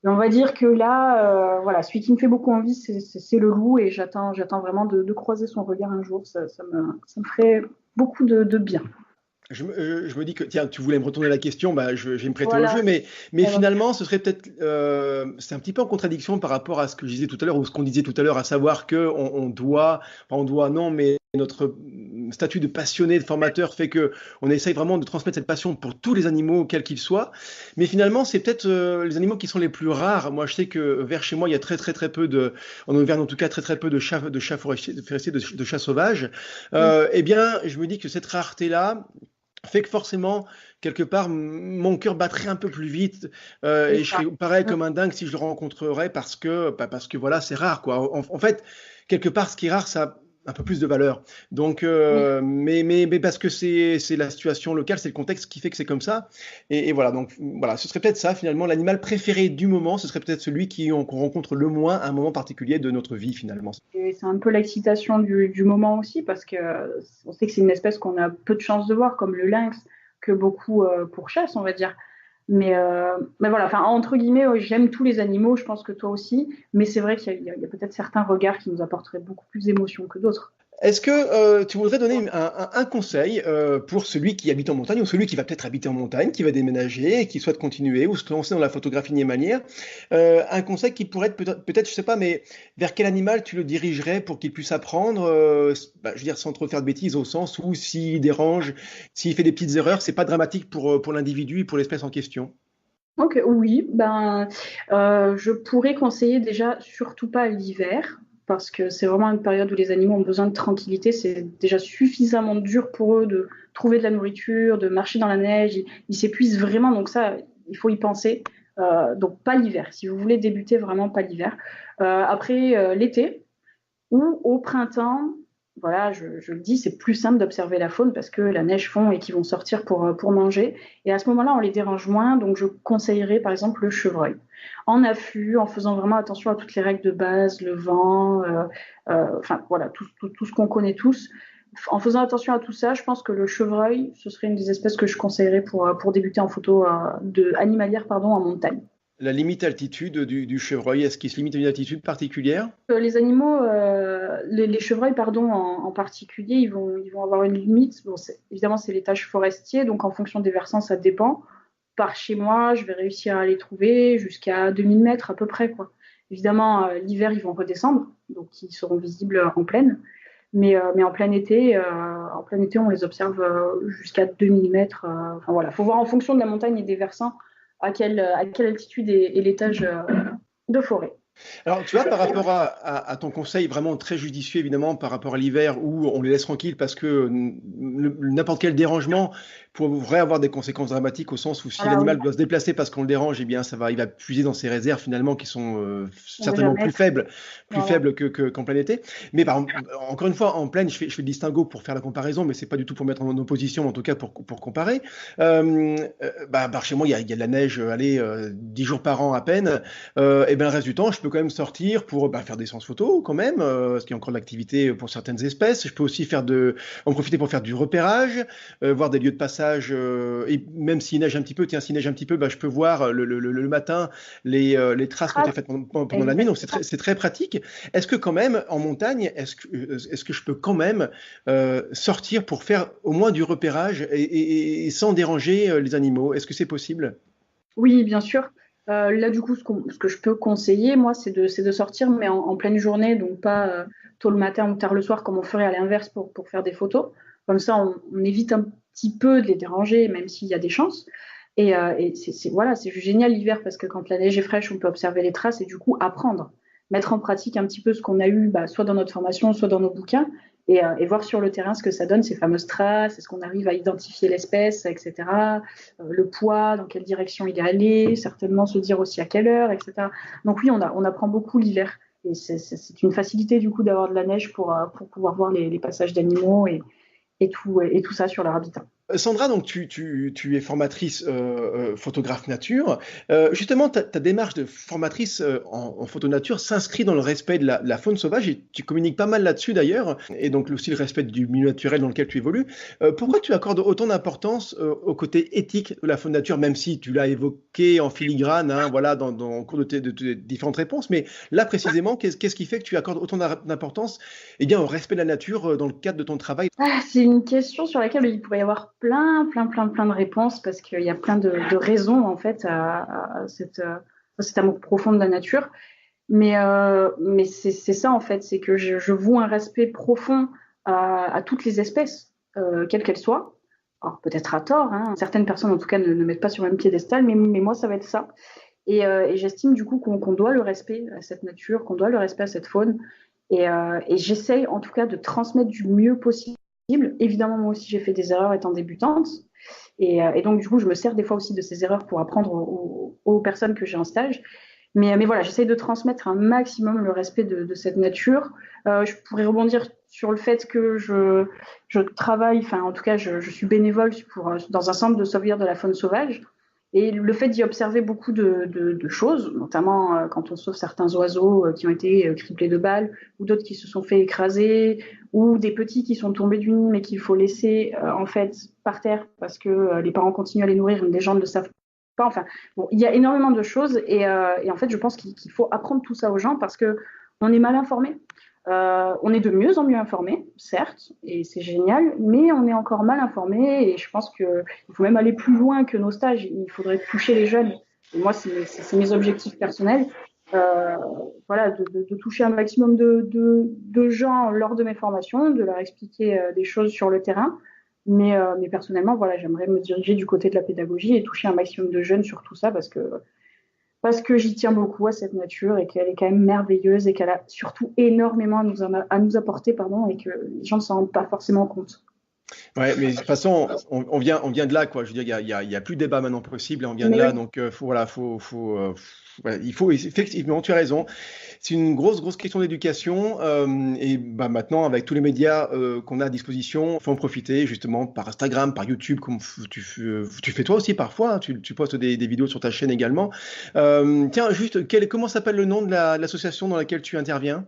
Mais on va dire que là, voilà, celui qui me fait beaucoup envie, c'est le loup et j'attends vraiment de croiser son regard un jour. Ça me ferait beaucoup de bien. Je me dis que, tiens, tu voulais me retourner la question, je vais me prêter au Voilà. jeu, mais finalement, ce serait peut-être, c'est un petit peu en contradiction par rapport à ce que je disais tout à l'heure, ou ce qu'on disait tout à l'heure, à savoir que on doit, enfin, on doit, non, mais notre statut de passionné, de formateur fait que on essaye vraiment de transmettre cette passion pour tous les animaux, quels qu'ils soient. Mais finalement, c'est peut-être les animaux qui sont les plus rares. Moi, je sais que vers chez moi, il y a très, très, très peu en Auvergne en tout cas, très, très peu de chats forestiers, de chats sauvages. Oui. Eh bien, je me dis que cette rareté-là, fait que forcément, quelque part, mon cœur battrait un peu plus vite C'est et je ça. serais pareil comme un dingue si je le rencontrerais parce que voilà, c'est rare quoi. En fait, quelque part, ce qui est rare, ça a un peu plus de valeur. Donc, Oui. mais parce que c'est la situation locale, c'est le contexte qui fait que c'est comme ça. Et voilà, donc voilà, ce serait peut-être ça finalement, l'animal préféré du moment, ce serait peut-être celui qu'on rencontre le moins à un moment particulier de notre vie finalement. Et c'est un peu l'excitation du moment aussi, parce que on sait que c'est une espèce qu'on a peu de chances de voir, comme le lynx, que beaucoup pourchassent, on va dire. Mais voilà, enfin, entre guillemets, ouais, j'aime tous les animaux, je pense que toi aussi, mais c'est vrai qu'il y a peut-être certains regards qui nous apporteraient beaucoup plus d'émotion que d'autres. Est-ce que tu voudrais donner un conseil pour celui qui habite en montagne ou celui qui va peut-être habiter en montagne, qui va déménager et qui souhaite continuer ou se lancer dans la photographie animalière? Un conseil qui pourrait être peut-être, je sais pas, mais vers quel animal tu le dirigerais pour qu'il puisse apprendre, je veux dire, sans trop faire de bêtises, au sens où s'il dérange, s'il fait des petites erreurs, c'est pas dramatique pour l'individu et pour l'espèce en question. Donc oui, je pourrais conseiller déjà surtout pas l'hiver, parce que c'est vraiment une période où les animaux ont besoin de tranquillité. C'est déjà suffisamment dur pour eux de trouver de la nourriture, de marcher dans la neige. Ils s'épuisent vraiment, donc ça, il faut y penser. Donc pas l'hiver. Si vous voulez débuter, vraiment pas l'hiver. Après l'été ou au printemps. voilà, je le dis, c'est plus simple d'observer la faune parce que la neige fond et qu'ils vont sortir pour manger. Et à ce moment-là, on les dérange moins. Donc, je conseillerais par exemple le chevreuil. En affût, en faisant vraiment attention à toutes les règles de base, le vent, enfin voilà, tout ce qu'on connaît tous. En faisant attention à tout ça, je pense que le chevreuil, ce serait une des espèces que je conseillerais pour débuter en photo animalière pardon, en montagne. La limite altitude du chevreuil, est-ce qu'il se limite à une altitude particulière? Les animaux, les chevreuils, pardon, en particulier, ils vont avoir une limite. Bon, évidemment, c'est l'étage forestier, donc en fonction des versants, ça dépend. Par chez moi, je vais réussir à les trouver jusqu'à 2000 mètres à peu près, quoi. Évidemment, l'hiver, ils vont redescendre, donc ils seront visibles en plaine. Mais en plein été, on les observe jusqu'à 2000 mètres. Enfin voilà, faut voir en fonction de la montagne et des versants à quelle altitude est l'étage de forêt. Alors, tu vois, par rapport à ton conseil vraiment très judicieux, évidemment, par rapport à l'hiver où on les laisse tranquilles parce que n'importe quel dérangement pourrait avoir des conséquences dramatiques au sens où si Voilà, oui, l'animal doit se déplacer parce qu'on le dérange, eh bien, il va puiser dans ses réserves finalement qui sont on va certainement jamais être. plus Voilà. faibles qu'en plein été. Mais encore une fois, en plaine, je fais le distinguo pour faire la comparaison, mais c'est pas du tout pour mettre en opposition, en tout cas pour comparer. Par chez moi, il y a de la neige, allez, 10 jours par an à peine. Et ben le reste du temps, je peux quand même sortir pour faire des séances photos quand même, parce qu'il y a encore de l'activité pour certaines espèces. Je peux aussi en profiter pour faire du repérage, voir des lieux de passage. Et même s'il neige un petit peu, s'il neige un petit peu, je peux voir le matin les traces qui ont été faites pendant la nuit. Donc Exactement. c'est très pratique. Est-ce que quand même en montagne, est-ce que je peux quand même sortir pour faire au moins du repérage et sans déranger les animaux? Est-ce que c'est possible? Oui, bien sûr. Là, du coup, ce que je peux conseiller, moi, c'est de sortir, mais en pleine journée, donc pas tôt le matin ou tard le soir, comme on ferait à l'inverse pour faire des photos. Comme ça, on évite un petit peu de les déranger, même s'il y a des chances. Et voilà, c'est juste génial l'hiver parce que quand la neige est fraîche, on peut observer les traces et du coup apprendre, mettre en pratique un petit peu ce qu'on a eu, soit dans notre formation, soit dans nos bouquins, et voir sur le terrain ce que ça donne, ces fameuses traces, est-ce qu'on arrive à identifier l'espèce, etc. Le poids, dans quelle direction il est allé, certainement se dire aussi à quelle heure, etc. Donc oui, on apprend beaucoup l'hiver. Et c'est une facilité du coup d'avoir de la neige pour pouvoir voir les passages d'animaux et tout ça sur leur habitat. Sandra, donc tu es formatrice photographe nature. Justement, ta démarche de formatrice en photo nature s'inscrit dans le respect de la faune sauvage et tu communiques pas mal là-dessus d'ailleurs, et donc aussi le respect du milieu naturel dans lequel tu évolues. Pourquoi tu accordes autant d'importance au côté éthique de la faune nature, même si tu l'as évoqué en filigrane, hein, voilà, au cours de tes différentes réponses, mais là précisément, qu'est-ce qui fait que tu accordes autant d'importance au respect de la nature dans le cadre de ton travail? C'est une question sur laquelle il pourrait y avoir plein de réponses parce qu'il y a plein de raisons en fait à cet amour profond de la nature. Mais c'est ça en fait, c'est que je voue un respect profond à toutes les espèces, quelles qu'elles soient. Alors peut-être à tort, hein. Certaines personnes en tout cas ne mettent pas sur le même piédestal, mais moi ça va être ça. Et j'estime du coup qu'on doit le respect à cette nature, qu'on doit le respect à cette faune. Et j'essaye en tout cas de transmettre du mieux possible. Évidemment, moi aussi j'ai fait des erreurs étant débutante. Et donc du coup, je me sers des fois aussi de ces erreurs pour apprendre aux personnes que j'ai en stage. Mais voilà, j'essaye de transmettre un maximum le respect de cette nature. Je pourrais rebondir sur le fait que je travaille, enfin en tout cas je suis bénévole dans un centre de sauvegarde de la faune sauvage. Et le fait d'y observer beaucoup de choses, notamment quand on sauve certains oiseaux qui ont été criblés de balles, ou d'autres qui se sont fait écraser, ou des petits qui sont tombés du nid mais qu'il faut laisser en fait par terre parce que les parents continuent à les nourrir, mais les gens ne le savent pas. Enfin, bon, il y a énormément de choses et en fait, je pense qu'il faut apprendre tout ça aux gens parce que on est mal informé. On est de mieux en mieux informé, certes, et c'est génial, mais on est encore mal informé et je pense qu'il faut même aller plus loin que nos stages. Il faudrait toucher les jeunes. Et moi, c'est mes objectifs personnels. Euh, voilà, de toucher un maximum de gens lors de mes formations, de leur expliquer des choses sur le terrain. Mais personnellement, voilà, j'aimerais me diriger du côté de la pédagogie et toucher un maximum de jeunes sur tout ça parce que j'y tiens beaucoup à cette nature et qu'elle est quand même merveilleuse et qu'elle a surtout énormément à nous apporter, pardon, et que les gens ne s'en rendent pas forcément compte. Ouais, mais de toute façon, on vient de là, quoi. Je veux dire, il y a plus de débat maintenant possible, on vient de Mais là, oui. donc voilà, il faut effectivement, tu as raison. C'est une grosse question d'éducation, et bah maintenant, avec tous les médias qu'on a à disposition, faut en profiter justement par Instagram, par YouTube, comme tu fais toi aussi parfois. Hein, tu postes des vidéos sur ta chaîne également. Tiens, juste, comment s'appelle le nom de l'association dans laquelle tu interviens?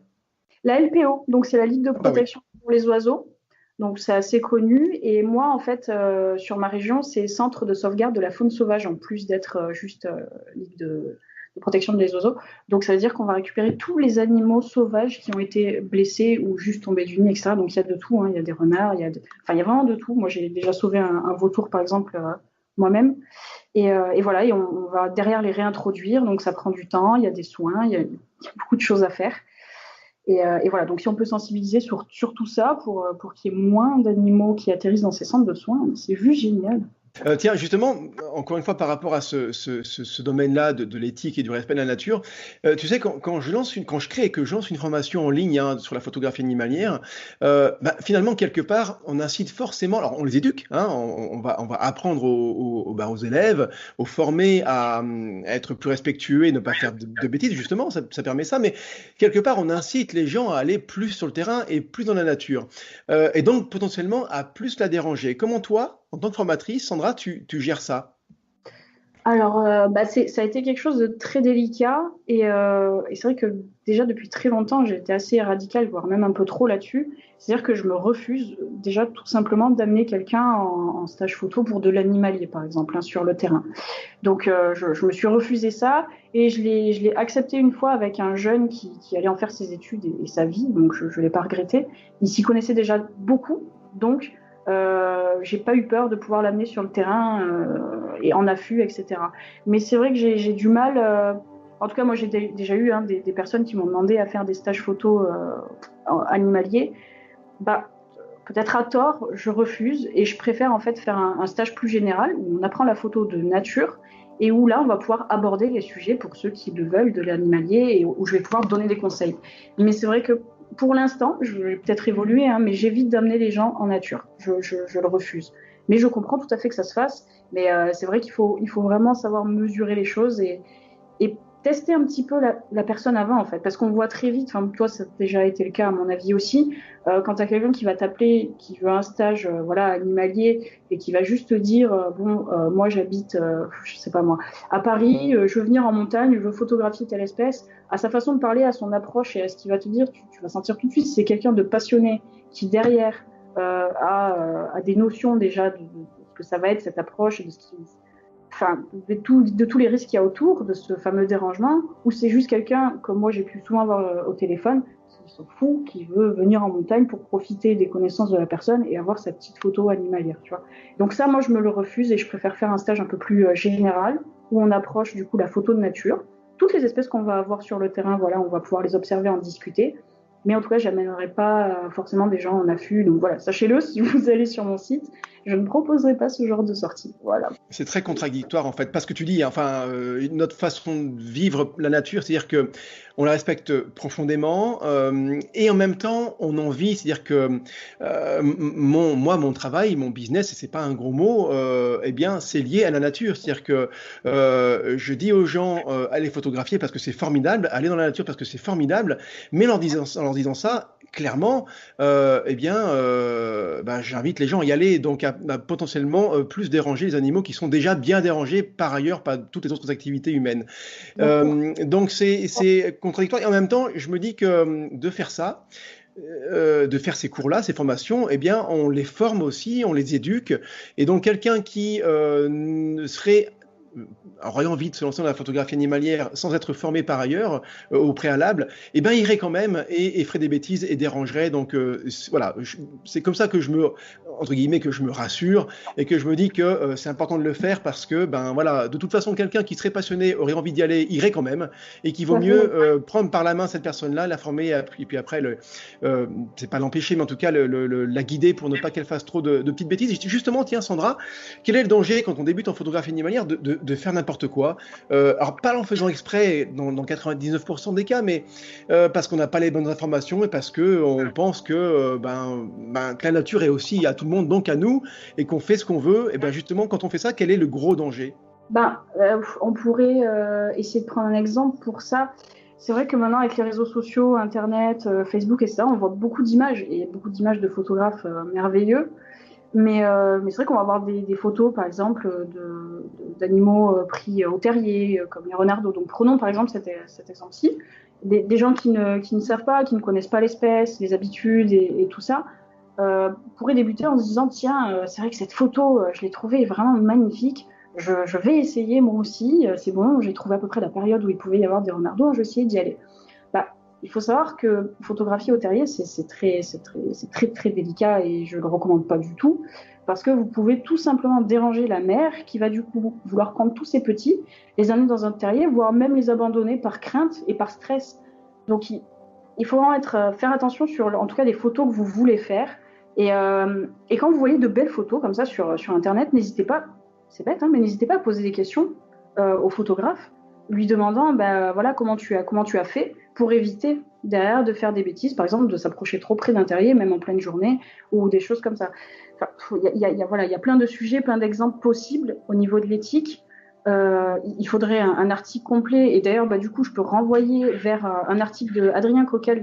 La LPO, donc c'est la Ligue de Ah bah oui. protection pour les oiseaux. Donc c'est assez connu. Et moi, en fait, sur ma région, c'est Centre de sauvegarde de la faune sauvage, en plus d'être juste Ligue de protection des oiseaux. Donc ça veut dire qu'on va récupérer tous les animaux sauvages qui ont été blessés ou juste tombés du nid, etc. Donc il y a de tout. Hein. Il y a des renards, enfin il y a vraiment de tout. Moi, j'ai déjà sauvé un vautour, par exemple, moi-même. Et voilà, et on va derrière les réintroduire. Donc ça prend du temps, il y a des soins, il y a beaucoup de choses à faire. Et voilà, donc si on peut sensibiliser sur tout ça pour qu'il y ait moins d'animaux qui atterrissent dans ces centres de soins, c'est juste génial. Tiens, justement, encore une fois, par rapport à ce domaine-là de l'éthique et du respect de la nature, tu sais, quand quand je crée et que je lance une formation en ligne hein, sur la photographie animalière, bah, finalement, quelque part, on incite forcément, alors on les éduque, hein, on va apprendre aux élèves, aux former à être plus respectueux et ne pas faire de bêtises, justement, ça permet ça, mais quelque part, on incite les gens à aller plus sur le terrain et plus dans la nature, et donc potentiellement à plus la déranger. Comment toi, en tant que formatrice, Sandra, tu gères ça? Alors, ça a été quelque chose de très délicat et c'est vrai que déjà depuis très longtemps, j'ai été assez radicale, voire même un peu trop là-dessus. C'est-à-dire que je me refuse déjà tout simplement d'amener quelqu'un en stage photo pour de l'animalier, par exemple, hein, sur le terrain. Donc, je me suis refusé ça et je l'ai accepté une fois avec un jeune qui allait en faire ses études et sa vie, donc je ne l'ai pas regretté. Il s'y connaissait déjà beaucoup, donc j'ai pas eu peur de pouvoir l'amener sur le terrain et en affût, etc. Mais c'est vrai que j'ai du mal. En tout cas, moi, j'ai déjà eu hein, des personnes qui m'ont demandé à faire des stages photo animaliers. Bah, peut-être à tort, je refuse et je préfère en fait faire un stage plus général où on apprend la photo de nature et où là, on va pouvoir aborder les sujets pour ceux qui le veulent de l'animalier et où je vais pouvoir donner des conseils. Mais c'est vrai que pour l'instant, je vais peut-être évoluer, hein, mais j'évite d'amener les gens en nature. Je le refuse. Mais je comprends tout à fait que ça se fasse. Mais c'est vrai il faut vraiment savoir mesurer les choses et tester un petit peu la personne avant, en fait. Parce qu'on voit très vite, enfin, toi, ça a déjà été le cas, à mon avis aussi, quand tu as quelqu'un qui va t'appeler, qui veut un stage voilà, animalier et qui va juste te dire, moi, j'habite, je sais pas moi, à Paris, je veux venir en montagne, je veux photographier telle espèce, à sa façon de parler, à son approche et à ce qu'il va te dire, tu vas sentir tout de suite si c'est quelqu'un de passionné qui, derrière, a des notions déjà de ce que ça va être, cette approche, de ce qui enfin, de tous les risques qu'il y a autour de ce fameux dérangement, ou c'est juste quelqu'un, comme moi j'ai pu souvent avoir au téléphone, qui s'en fout, qui veut venir en montagne pour profiter des connaissances de la personne et avoir sa petite photo animalière, tu vois. Donc ça, moi je me le refuse et je préfère faire un stage un peu plus général, où on approche du coup la photo de nature. Toutes les espèces qu'on va avoir sur le terrain, voilà, on va pouvoir les observer, en discuter. Mais en tout cas, j'amènerai pas forcément des gens en affût. Donc voilà, sachez-le, si vous allez sur mon site, je ne proposerai pas ce genre de sortie. Voilà. C'est très contradictoire en fait, parce que tu dis, enfin, notre façon de vivre la nature, c'est-à-dire que on la respecte profondément et en même temps on en vit, c'est-à-dire que mon travail, mon business, et c'est pas un gros mot, eh bien c'est lié à la nature, c'est-à-dire que je dis aux gens allez photographier parce que c'est formidable, allez dans la nature parce que c'est formidable, mais en leur disant ça, clairement, eh bien, bah, j'invite les gens à y aller, donc à potentiellement plus déranger les animaux qui sont déjà bien dérangés par ailleurs par toutes les autres activités humaines. Donc c'est contradictoire et en même temps, je me dis que de faire ça, de faire ces cours-là, ces formations, eh bien, on les forme aussi, on les éduque. Et donc, quelqu'un qui serait aurait envie de se lancer dans la photographie animalière sans être formé par ailleurs au préalable, eh ben irait quand même et ferait des bêtises et dérangerait. Donc voilà, c'est comme ça que je me entre guillemets que je me rassure et que je me dis que c'est important de le faire parce que ben voilà, de toute façon quelqu'un qui serait passionné aurait envie d'y aller, irait quand même et qu'il vaut mieux prendre par la main cette personne-là, la former et puis après c'est pas l'empêcher mais en tout cas la guider pour ne pas qu'elle fasse trop de petites bêtises. Et justement, tiens Sandra, quel est le danger quand on débute en photographie animalière de de faire n'importe quoi. Alors pas en faisant exprès dans 99% des cas, mais parce qu'on n'a pas les bonnes informations et parce que on pense que, que la nature est aussi à tout le monde, donc à nous, et qu'on fait ce qu'on veut. Et ben justement, quand on fait ça, quel est le gros danger? On pourrait essayer de prendre un exemple pour ça. C'est vrai que maintenant, avec les réseaux sociaux, Internet, Facebook, etc., on voit beaucoup d'images et beaucoup d'images de photographes merveilleux. Mais c'est vrai qu'on va avoir des photos, par exemple, d'animaux pris au terrier, comme les renardeaux. Donc prenons par exemple cet exemple-ci. Des gens qui ne savent pas, qui ne connaissent pas l'espèce, les habitudes et tout ça, pourraient débuter en se disant, tiens, c'est vrai que cette photo, je l'ai trouvée vraiment magnifique. Je vais essayer moi aussi. C'est bon, j'ai trouvé à peu près la période où il pouvait y avoir des renardeaux. Je vais essayer d'y aller. Il faut savoir que photographier au terrier, c'est très délicat et je ne le recommande pas du tout parce que vous pouvez tout simplement déranger la mère qui va du coup vouloir prendre tous ses petits, les amener dans un terrier, voire même les abandonner par crainte et par stress. Donc il faut vraiment faire attention sur en tout cas les photos que vous voulez faire. Et quand vous voyez de belles photos comme ça sur Internet, n'hésitez pas, c'est bête, hein, mais n'hésitez pas à poser des questions au photographe, lui demandant voilà, comment tu as fait pour éviter derrière de faire des bêtises, par exemple de s'approcher trop près d'un terrier, même en pleine journée, ou des choses comme ça. Il y a plein de sujets, plein d'exemples possibles au niveau de l'éthique. Il faudrait un article complet, et d'ailleurs, du coup, je peux renvoyer vers un article de Adrien Coquel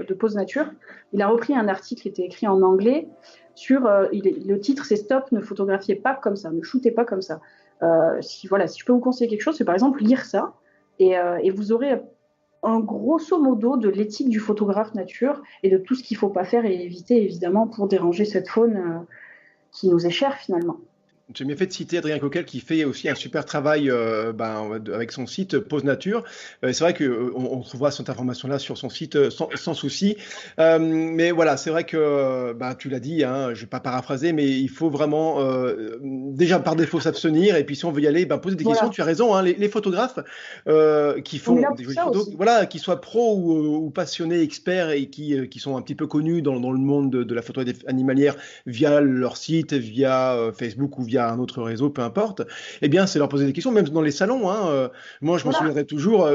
de Pose Nature. Il a repris un article qui était écrit en anglais sur, le titre c'est Stop, ne photographiez pas comme ça, ne shootez pas comme ça. Si je peux vous conseiller quelque chose, c'est par exemple lire ça, et vous aurez un grosso modo de l'éthique du photographe nature et de tout ce qu'il ne faut pas faire et éviter évidemment pour déranger cette faune qui nous est chère finalement. J'ai bien fait de citer Adrien Coquel qui fait aussi un super travail avec son site Pose Nature. C'est vrai qu'on trouvera cette information-là sur son site sans souci. Mais voilà, c'est vrai que tu l'as dit, hein, je ne vais pas paraphraser, mais il faut vraiment déjà par défaut s'abstenir. Et puis si on veut y aller, poser des questions. Tu as raison, hein, les photographes qui font des jolies photos, voilà, qu'ils soient pros ou passionnés, experts et qui sont un petit peu connus dans le monde de la photo animalière via leur site, via Facebook ou via un autre réseau, peu importe, eh bien, c'est leur poser des questions, même dans les salons. Hein, moi, je m'en souviendrai toujours,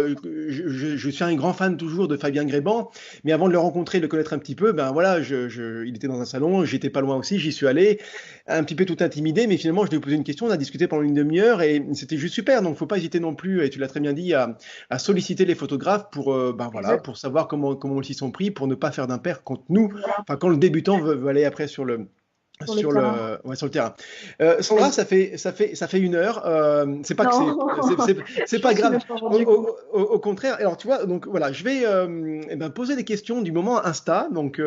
je suis un grand fan toujours de Fabien Gréban, mais avant de le rencontrer, de le connaître un petit peu, il était dans un salon, j'étais pas loin aussi, j'y suis allé, un petit peu tout intimidé, mais finalement, je lui ai posé une question, on a discuté pendant une demi-heure et c'était juste super. Donc, faut pas hésiter non plus, et tu l'as très bien dit, à solliciter les photographes pour savoir comment ils sont pris, pour ne pas faire d'impair quand le débutant veut aller après sur le terrain. Sandra, ça fait 1 heure. C'est pas c'est pas grave. Au contraire. Alors tu vois, donc voilà, je vais poser des questions du moment Insta. Donc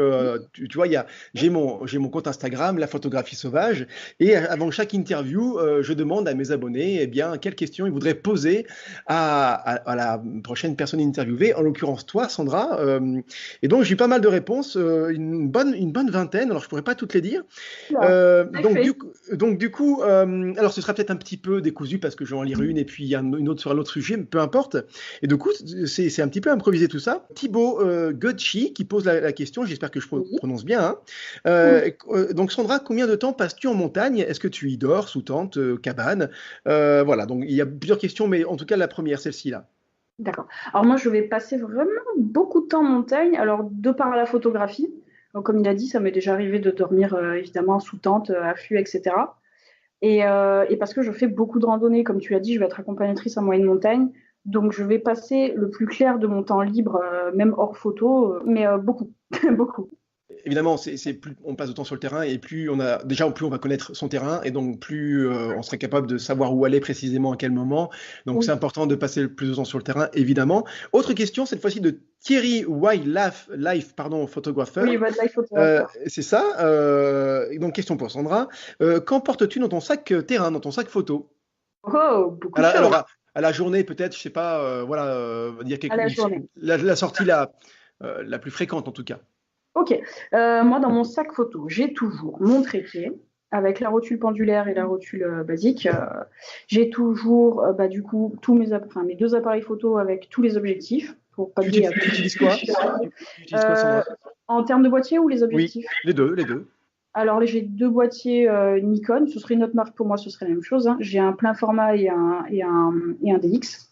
tu vois, j'ai mon compte Instagram, la photographie sauvage, et avant chaque interview, je demande à mes abonnés, quelles questions ils voudraient poser à la prochaine personne interviewée, en l'occurrence toi, Sandra. Et donc j'ai eu pas mal de réponses, une bonne vingtaine. Alors je pourrais pas toutes les dire. Donc du coup, alors ce sera peut-être un petit peu décousu parce que je vais en lire une et puis il y a une autre sur un autre sujet, peu importe. Et du coup, c'est un petit peu improvisé tout ça. Thibaut Gotchi qui pose la question, j'espère que je prononce bien. Donc Sandra, combien de temps passes-tu en montagne? Est-ce que tu y dors, sous tente, cabane? Voilà, donc il y a plusieurs questions, mais en tout cas la première, celle-ci là. D'accord. Alors moi, je vais passer vraiment beaucoup de temps en montagne. Alors de par la photographie. Donc, comme il a dit, ça m'est déjà arrivé de dormir évidemment sous tente, affût, etc. Et parce que je fais beaucoup de randonnées, comme tu l'as dit, je vais être accompagnatrice en moyenne montagne. Donc, je vais passer le plus clair de mon temps libre, même hors photo, mais beaucoup, beaucoup. Évidemment, plus on passe de temps sur le terrain et plus on va connaître son terrain et donc plus on serait capable de savoir où aller précisément à quel moment. Donc c'est important de passer le plus de temps sur le terrain, évidemment. Autre question, cette fois-ci de Thierry Wildlife, photographer. Oui, Wildlife photographer. C'est ça. Donc question pour Sandra. Qu'emportes-tu dans ton sac terrain, dans ton sac photo? Oh, beaucoup de choses. Alors, à la journée peut-être, je sais pas, dire quelque chose. La sortie la plus fréquente en tout cas. Ok, moi dans mon sac photo, j'ai toujours mon trépied avec la rotule pendulaire et la rotule basique. J'ai toujours du coup mes 2 appareils photo avec tous les objectifs. Pour pas tu utilises quoi? En termes de boîtier ou les objectifs? Oui, les deux. Alors, j'ai deux boîtiers Nikon. Ce serait une autre marque pour moi, ce serait la même chose, hein. J'ai un plein format et un DX,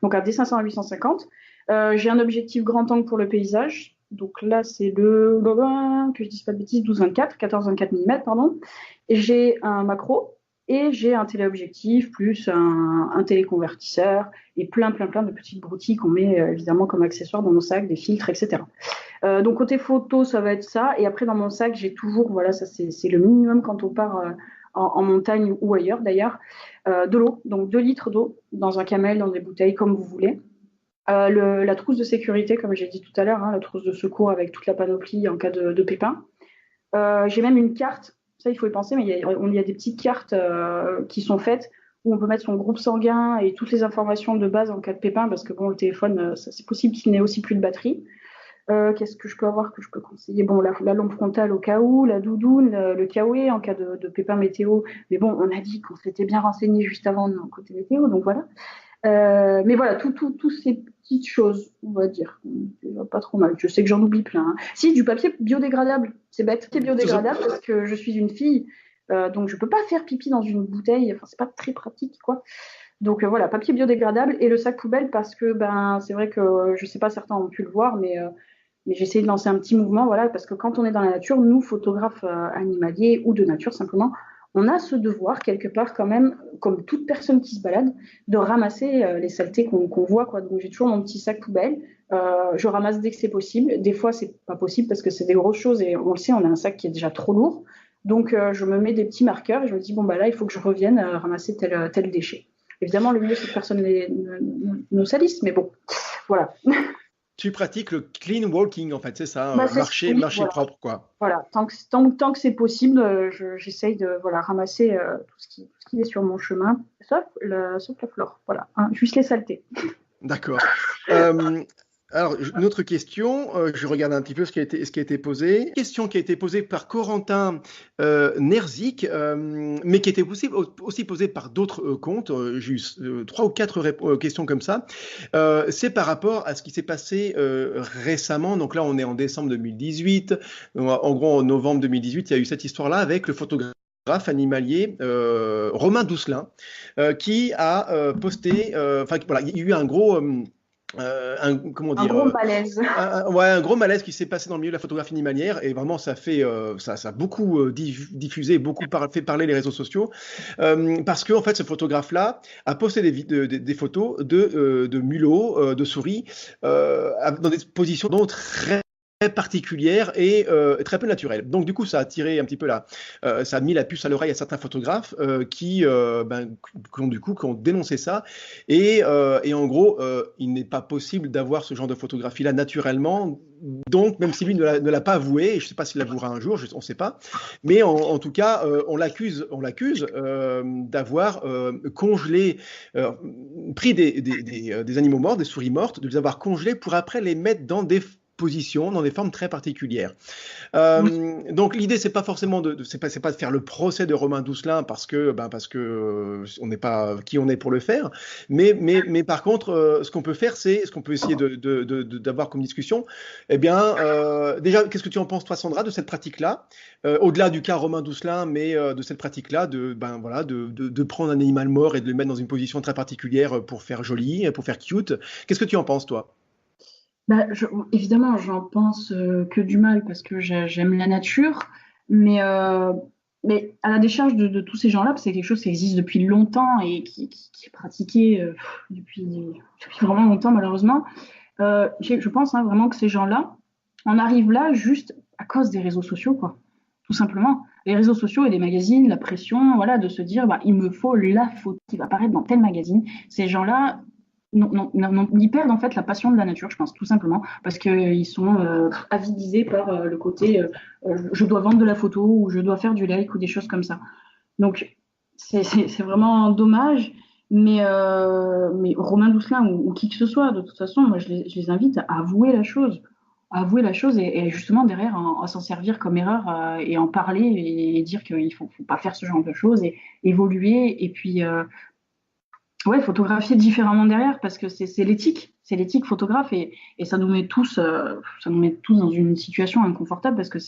donc un D500 à 850. J'ai un objectif grand angle pour le paysage. Donc là, c'est que je dise pas de bêtises, 12-24, 14-24 mm, pardon. Et j'ai un macro et j'ai un téléobjectif plus un téléconvertisseur et plein de petites broutilles qu'on met évidemment comme accessoires dans nos sacs, des filtres, etc. Donc côté photo, ça va être ça. Et après, dans mon sac, j'ai toujours, voilà, ça c'est le minimum quand on part en montagne ou ailleurs d'ailleurs, de l'eau. Donc 2 litres d'eau dans un camel, dans des bouteilles, comme vous voulez. La trousse de sécurité, comme j'ai dit tout à l'heure, hein, la trousse de secours avec toute la panoplie en cas de pépin. J'ai même une carte, ça il faut y penser, mais il y a des petites cartes qui sont faites où on peut mettre son groupe sanguin et toutes les informations de base en cas de pépin, parce que bon, le téléphone, c'est possible qu'il n'ait aussi plus de batterie. Qu'est-ce que je peux avoir que je peux conseiller? Bon, la lampe frontale au cas où, la doudoune, le kawaii en cas de pépin météo. Mais bon, on a dit qu'on s'était bien renseigné juste avant côté météo, donc voilà. Mais voilà, toutes ces petites choses, on va dire. Pas trop mal. Je sais que j'en oublie plein, hein. Si, du papier biodégradable. C'est bête, c'est biodégradable parce que je suis une fille, donc je peux pas faire pipi dans une bouteille. Enfin, c'est pas très pratique, quoi. Donc voilà, papier biodégradable et le sac poubelle parce que ben c'est vrai que je sais pas, certains ont pu le voir, mais j'ai essayé de lancer un petit mouvement, voilà, parce que quand on est dans la nature, nous, photographes animaliers ou de nature simplement, on a ce devoir, quelque part quand même, comme toute personne qui se balade, de ramasser les saletés qu'on voit, quoi. Donc j'ai toujours mon petit sac poubelle, je ramasse dès que c'est possible. Des fois, c'est pas possible parce que c'est des grosses choses et on le sait, on a un sac qui est déjà trop lourd. Donc je me mets des petits marqueurs et je me dis, bon, bah là, il faut que je revienne ramasser tel déchet. Évidemment, le mieux, c'est que personne ne salisse, mais bon, voilà. Tu pratiques le clean walking, en fait, c'est ça, Bah, marcher, oui, marcher voilà. propre, quoi. Voilà, tant que c'est possible, j'essaye de voilà, ramasser tout ce qui est sur mon chemin, sauf la flore. Voilà, hein, juste les saletés. D'accord. Alors, une autre question, je regarde un petit peu ce qui a été posé. Une question qui a été posée par Corentin Nerzik, mais qui était aussi posée par d'autres comptes. J'ai eu 3 ou 4 questions comme ça. C'est par rapport à ce qui s'est passé récemment. Donc là, on est en décembre 2018. En gros, en novembre 2018, il y a eu cette histoire-là avec le photographe animalier Romain Doucelin, qui a posté, enfin voilà, il y a eu un gros comment Un dire, gros malaise. un gros malaise qui s'est passé dans le milieu de la photographie animalière, et vraiment ça a beaucoup diffusé, beaucoup fait parler les réseaux sociaux, parce que en fait ce photographe-là a posté des photos de mulots, de souris, dans des positions dont très particulière et très peu naturelle. Donc du coup, ça a tiré un petit peu ça a mis la puce à l'oreille à certains photographes qui ont dénoncé ça. Et en gros, il n'est pas possible d'avoir ce genre de photographie-là naturellement. Donc, même si lui ne l'a pas avoué, et je ne sais pas s'il l'avouera un jour, on ne sait pas, mais en tout cas, on l'accuse d'avoir congelé, pris des animaux morts, des souris mortes, de les avoir congelés pour après les mettre dans des positions, dans des formes très particulières. Donc l'idée, c'est pas forcément c'est pas de faire le procès de Romain Doucelin parce que on n'est pas qui on est pour le faire, mais par contre, ce qu'on peut faire, c'est ce qu'on peut essayer d'avoir comme discussion. Eh bien, déjà, qu'est-ce que tu en penses, toi, Sandra, de cette pratique-là, au-delà du cas Romain Doucelin, mais de cette pratique-là, de prendre un animal mort et de le mettre dans une position très particulière pour faire joli, pour faire cute. Qu'est-ce que tu en penses, toi? Bah, évidemment, j'en pense que du mal parce que j'aime la nature, mais, euh, mais à la décharge de tous ces gens-là, parce que c'est quelque chose qui existe depuis longtemps et qui est pratiqué depuis vraiment longtemps, malheureusement. Je pense hein, vraiment que ces gens-là, on arrive là juste à cause des réseaux sociaux, quoi. Tout simplement. Les réseaux sociaux et les magazines, la pression, voilà, de se dire, bah, il me faut la photo qui va apparaître dans tel magazine. Ces gens-là, ils perdent en fait la passion de la nature, je pense, tout simplement, parce qu'ils sont avidisés par le côté je dois vendre de la photo ou je dois faire du like ou des choses comme ça. Donc, c'est vraiment dommage, mais Romain Doucelin ou qui que ce soit, de toute façon, moi, je les invite à avouer la chose et justement derrière à s'en servir comme erreur et en parler et dire qu'il faut pas faire ce genre de choses et évoluer et puis ouais, photographier différemment derrière parce que c'est l'éthique photographe et ça nous met tous dans une situation inconfortable parce que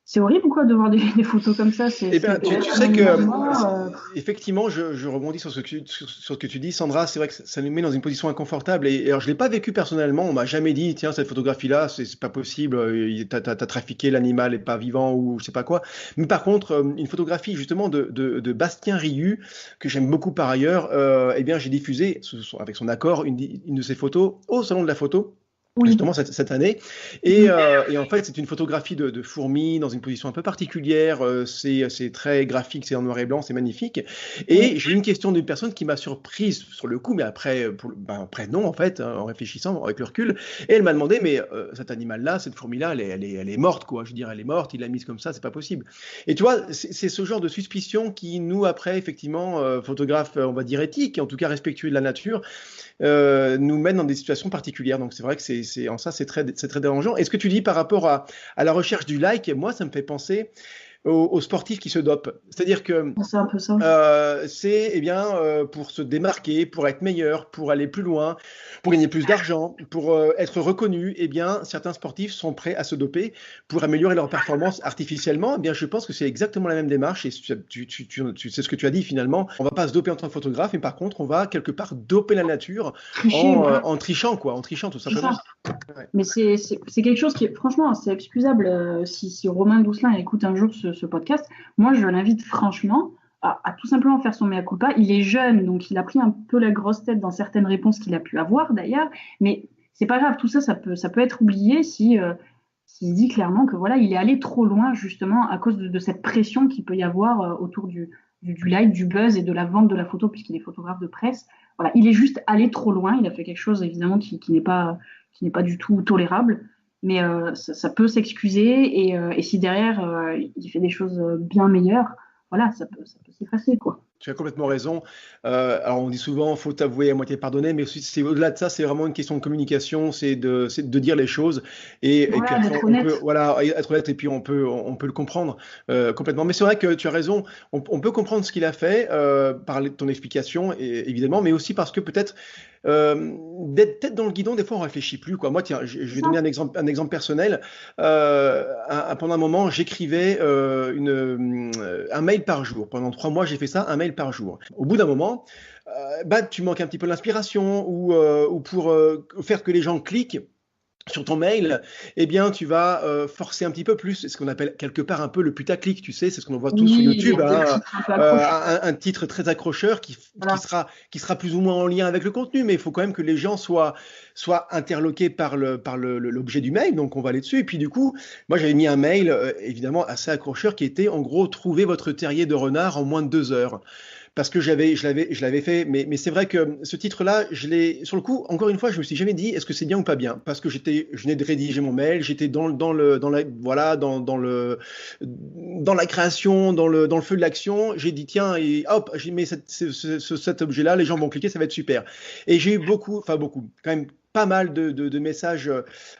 C'est horrible ou quoi de voir des photos comme ça? Eh C'est bien, tu peut-être un sais que, aménagement. effectivement, je rebondis sur ce que tu dis, Sandra. C'est vrai que ça nous met dans une position inconfortable. Et alors, je l'ai pas vécu personnellement. On m'a jamais dit, tiens, cette photographie-là, c'est pas possible. T'as trafiqué l'animal est pas vivant ou je sais pas quoi. Mais par contre, une photographie justement de Bastien Riu que j'aime beaucoup par ailleurs. Eh bien, j'ai diffusé avec son accord une de ses photos au salon de la photo. Oui. Justement cette année. Mhm. Et en fait, c'est une photographie de fourmis dans une position un peu particulière. C'est très graphique, c'est en noir et blanc, c'est magnifique. Oui. Et j'ai eu une question d'une personne qui m'a surprise sur le coup, mais après, après non, en fait, hein, en réfléchissant, avec le recul. Et elle m'a demandé, mais cet animal-là, cette fourmi-là, elle est morte, quoi. Je veux dire, elle est morte, il l'a mise comme ça, c'est pas possible. Et tu vois, c'est ce genre de suspicion qui, nous, après, effectivement, photographes, on va dire éthiques, en tout cas respectueux de la nature, nous mènent dans des situations particulières. Donc c'est vrai que en ça, c'est très dérangeant. Et ce que tu dis par rapport à la recherche du like, moi, ça me fait penser aux sportifs qui se dopent. C'est-à-dire que C'est un peu ça. c'est eh bien pour se démarquer, pour être meilleur, pour aller plus loin, pour gagner plus d'argent, pour être reconnu. Eh bien, certains sportifs sont prêts à se doper pour améliorer leur performance artificiellement. Eh bien, je pense que c'est exactement la même démarche. Et tu sais ce que tu as dit finalement. On va pas se doper en tant que photographe, mais par contre, on va quelque part doper la nature Tricher, ouais. en trichant, quoi, en trichant tout C'est simplement. ça. Ouais. Mais c'est quelque chose qui, franchement, c'est excusable. Si Romain Dousselin écoute un jour ce podcast, moi, je l'invite franchement à tout simplement faire son mea culpa. Il est jeune, donc il a pris un peu la grosse tête dans certaines réponses qu'il a pu avoir d'ailleurs. Mais c'est pas grave, tout ça, ça peut être oublié si, s'il dit clairement que voilà, il est allé trop loin justement à cause de cette pression qu'il peut y avoir autour du like, du buzz et de la vente de la photo, puisqu'il est photographe de presse. Voilà, il est juste allé trop loin. Il a fait quelque chose évidemment qui n'est pas du tout tolérable. Mais ça peut s'excuser et si derrière il fait des choses bien meilleures, voilà, ça peut s'effacer quoi. Tu as complètement raison. Alors on dit souvent, faut avouer à moitié pardonner, mais aussi, c'est au-delà de ça, c'est vraiment une question de communication, c'est de dire les choses et puis Voilà, après d'être on peut honnête. voilà être honnête et puis on peut le comprendre complètement. Mais c'est vrai que tu as raison, on peut comprendre ce qu'il a fait par ton explication évidemment, mais aussi parce que peut-être d'être tête dans le guidon, des fois on réfléchit plus quoi. Moi tiens, je C'est vais ça. donner un exemple personnel. Pendant un moment, j'écrivais un mail par jour. Pendant 3 mois, j'ai fait ça, un mail par jour. Au bout d'un moment, bah, tu manques un petit peu d'inspiration ou pour faire que les gens cliquent sur ton mail, eh bien, tu vas forcer un petit peu plus. C'est ce qu'on appelle quelque part un peu le putaclic, tu sais, c'est ce qu'on voit tous sur Oui, YouTube, des hein, titres un peu accrocheurs. un titre très accrocheur Voilà. qui sera plus ou moins en lien avec le contenu, mais il faut quand même que les gens soient interloqués par l'objet du mail, donc on va aller dessus. Et puis du coup, moi j'avais mis un mail évidemment assez accrocheur qui était en gros, trouvez votre terrier de renard en moins de 2 heures parce que je l'avais fait, mais c'est vrai que ce titre-là, sur le coup, encore une fois, je me suis jamais dit, est-ce que c'est bien ou pas bien, parce que je venais de rédiger mon mail, j'étais voilà, dans la création, dans le feu de l'action, j'ai dit, tiens, et hop, j'ai mis cet objet-là, les gens vont cliquer, ça va être super. Et j'ai eu beaucoup, quand même, pas mal de messages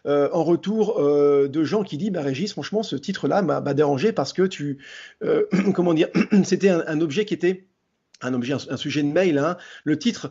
en retour de gens qui disent, bah Régis, franchement, ce titre-là m'a dérangé parce que comment dire, c'était un objet qui était un sujet de mail, hein. Le titre,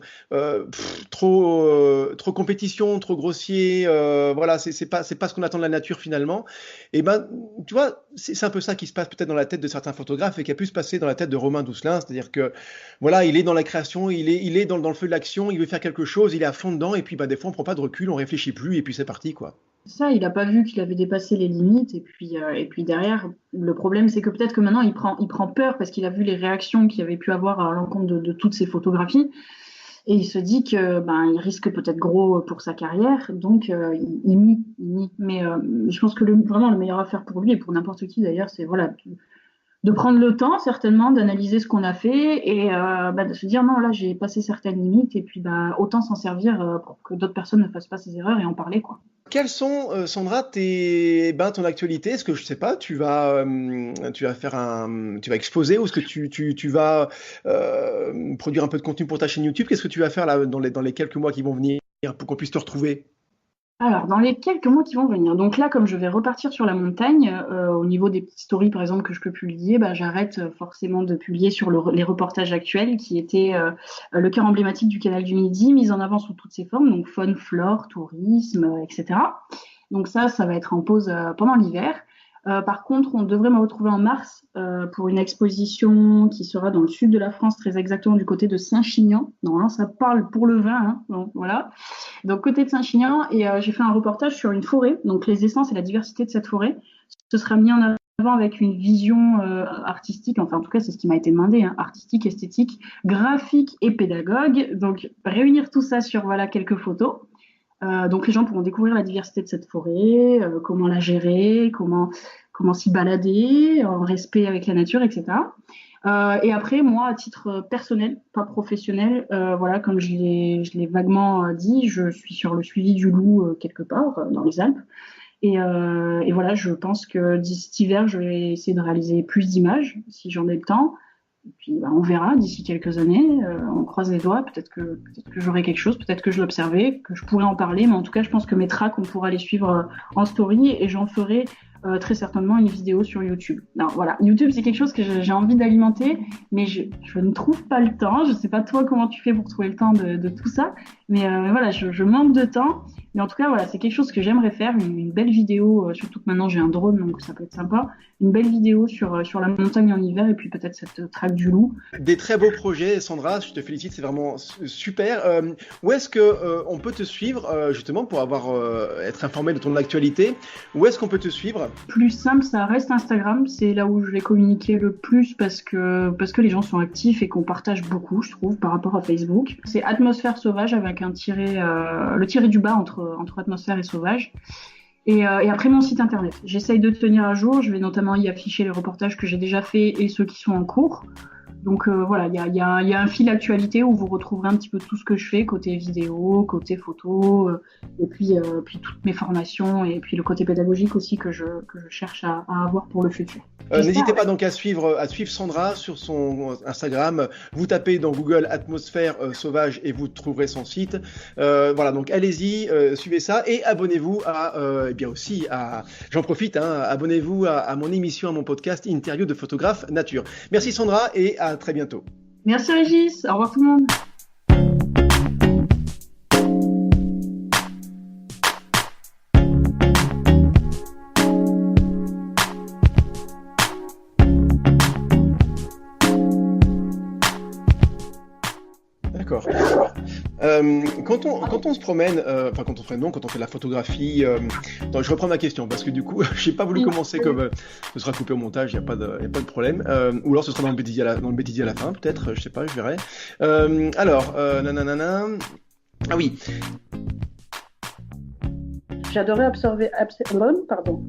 trop compétition, trop grossier, voilà, c'est pas ce qu'on attend de la nature finalement. Et ben, tu vois, c'est un peu ça qui se passe peut-être dans la tête de certains photographes et qui a pu se passer dans la tête de Romain Dousselin, c'est-à-dire que voilà, il est dans la création, il est dans le feu de l'action, il veut faire quelque chose, il est à fond dedans et puis bah, des fois on prend pas de recul, on réfléchit plus et puis c'est parti quoi. Ça, il n'a pas vu qu'il avait dépassé les limites. Et puis derrière, le problème, c'est que peut-être que maintenant, il prend peur parce qu'il a vu les réactions qu'il avait pu avoir à l'encontre de toutes ces photographies. Et il se dit que ben, il risque peut-être gros pour sa carrière. Donc, il nie, il nie. Mais je pense que vraiment, le meilleur à faire pour lui et pour n'importe qui d'ailleurs, c'est voilà, de prendre le temps, certainement, d'analyser ce qu'on a fait et bah, de se dire non, là, j'ai passé certaines limites. Et puis, bah, autant s'en servir pour que d'autres personnes ne fassent pas ces erreurs et en parler, quoi. Quelles sont, Sandra, ton actualité? Est-ce que je sais pas, tu vas exposer ou est-ce que tu vas produire un peu de contenu pour ta chaîne YouTube? Qu'est-ce que tu vas faire là dans les quelques mois qui vont venir pour qu'on puisse te retrouver? Alors, dans les quelques mois qui vont venir, donc là, comme je vais repartir sur la montagne, au niveau des petites stories, par exemple, que je peux publier, bah, j'arrête forcément de publier sur les reportages actuels, qui étaient le cœur emblématique du canal du Midi, mis en avant sous toutes ses formes, donc faune, flore, tourisme, etc. Donc ça va être en pause pendant l'hiver. Par contre, on devrait me retrouver en mars pour une exposition qui sera dans le sud de la France, très exactement du côté de Saint-Chinian. Normalement, ça parle pour le vin, hein, donc voilà. Donc côté de Saint-Chinian, et j'ai fait un reportage sur une forêt, donc les essences et la diversité de cette forêt. Ce sera mis en avant avec une vision artistique, enfin en tout cas c'est ce qui m'a été demandé, hein, artistique, esthétique, graphique et pédagogue. Donc réunir tout ça sur voilà quelques photos. Donc les gens pourront découvrir la diversité de cette forêt, comment la gérer, comment s'y balader, en respect avec la nature, etc. Et après, moi, à titre personnel, pas professionnel, voilà, comme je l'ai vaguement dit, je suis sur le suivi du loup quelque part dans les Alpes. Et voilà, je pense que d'ici cet hiver, je vais essayer de réaliser plus d'images, si j'en ai le temps. Et puis, on verra d'ici quelques années. On croise les doigts. Peut-être que j'aurai quelque chose. Peut-être que je l'observerai, que je pourrai en parler. Mais en tout cas, je pense que mes tracks, on pourra les suivre en story. Et j'en ferai très certainement une vidéo sur YouTube. Alors, voilà, YouTube, c'est quelque chose que j'ai envie d'alimenter. Mais je ne trouve pas le temps. Je ne sais pas toi comment tu fais pour trouver le temps de tout ça. Mais voilà, je manque de temps. Mais en tout cas, voilà, c'est quelque chose que j'aimerais faire, une belle vidéo, surtout que maintenant j'ai un drone, donc ça peut être sympa, une belle vidéo sur la montagne en hiver et puis peut-être cette traque du loup. Des très beaux projets, Sandra, je te félicite, c'est vraiment super. Où est-ce que on peut te suivre, justement, pour être informé de ton actualité? Où est-ce qu'on peut te suivre? Plus simple, ça reste Instagram, c'est là où je vais communiquer le plus parce que les gens sont actifs et qu'on partage beaucoup, je trouve, par rapport à Facebook. C'est Atmosphère Sauvage avec un le tiré du bas entre atmosphère et sauvage. Et après mon site internet. J'essaye de tenir à jour. Je vais notamment y afficher les reportages que j'ai déjà faits et ceux qui sont en cours. Donc voilà, il y a un fil actualité où vous retrouverez un petit peu tout ce que je fais, côté vidéo, côté photo, et puis toutes mes formations, et puis le côté pédagogique aussi que je cherche à avoir pour le futur. N'hésitez pas donc à suivre Sandra sur son Instagram. Vous tapez dans Google Atmosphère Sauvage et vous trouverez son site. Voilà, donc allez-y, suivez ça et abonnez-vous j'en profite, hein, abonnez-vous à mon émission, à mon podcast Interview de photographe nature. Merci Sandra et à très bientôt. Merci Régis, au revoir tout le monde. D'accord. Quand on se promène, quand on fait de la photographie, je reprends ma question parce que du coup, j'ai pas voulu commencer comme ce sera coupé au montage, il y a pas de problème, ou alors ce sera dans le bêtisier à la fin, peut-être, je sais pas, je verrai. Ah oui. J'adorais pardon.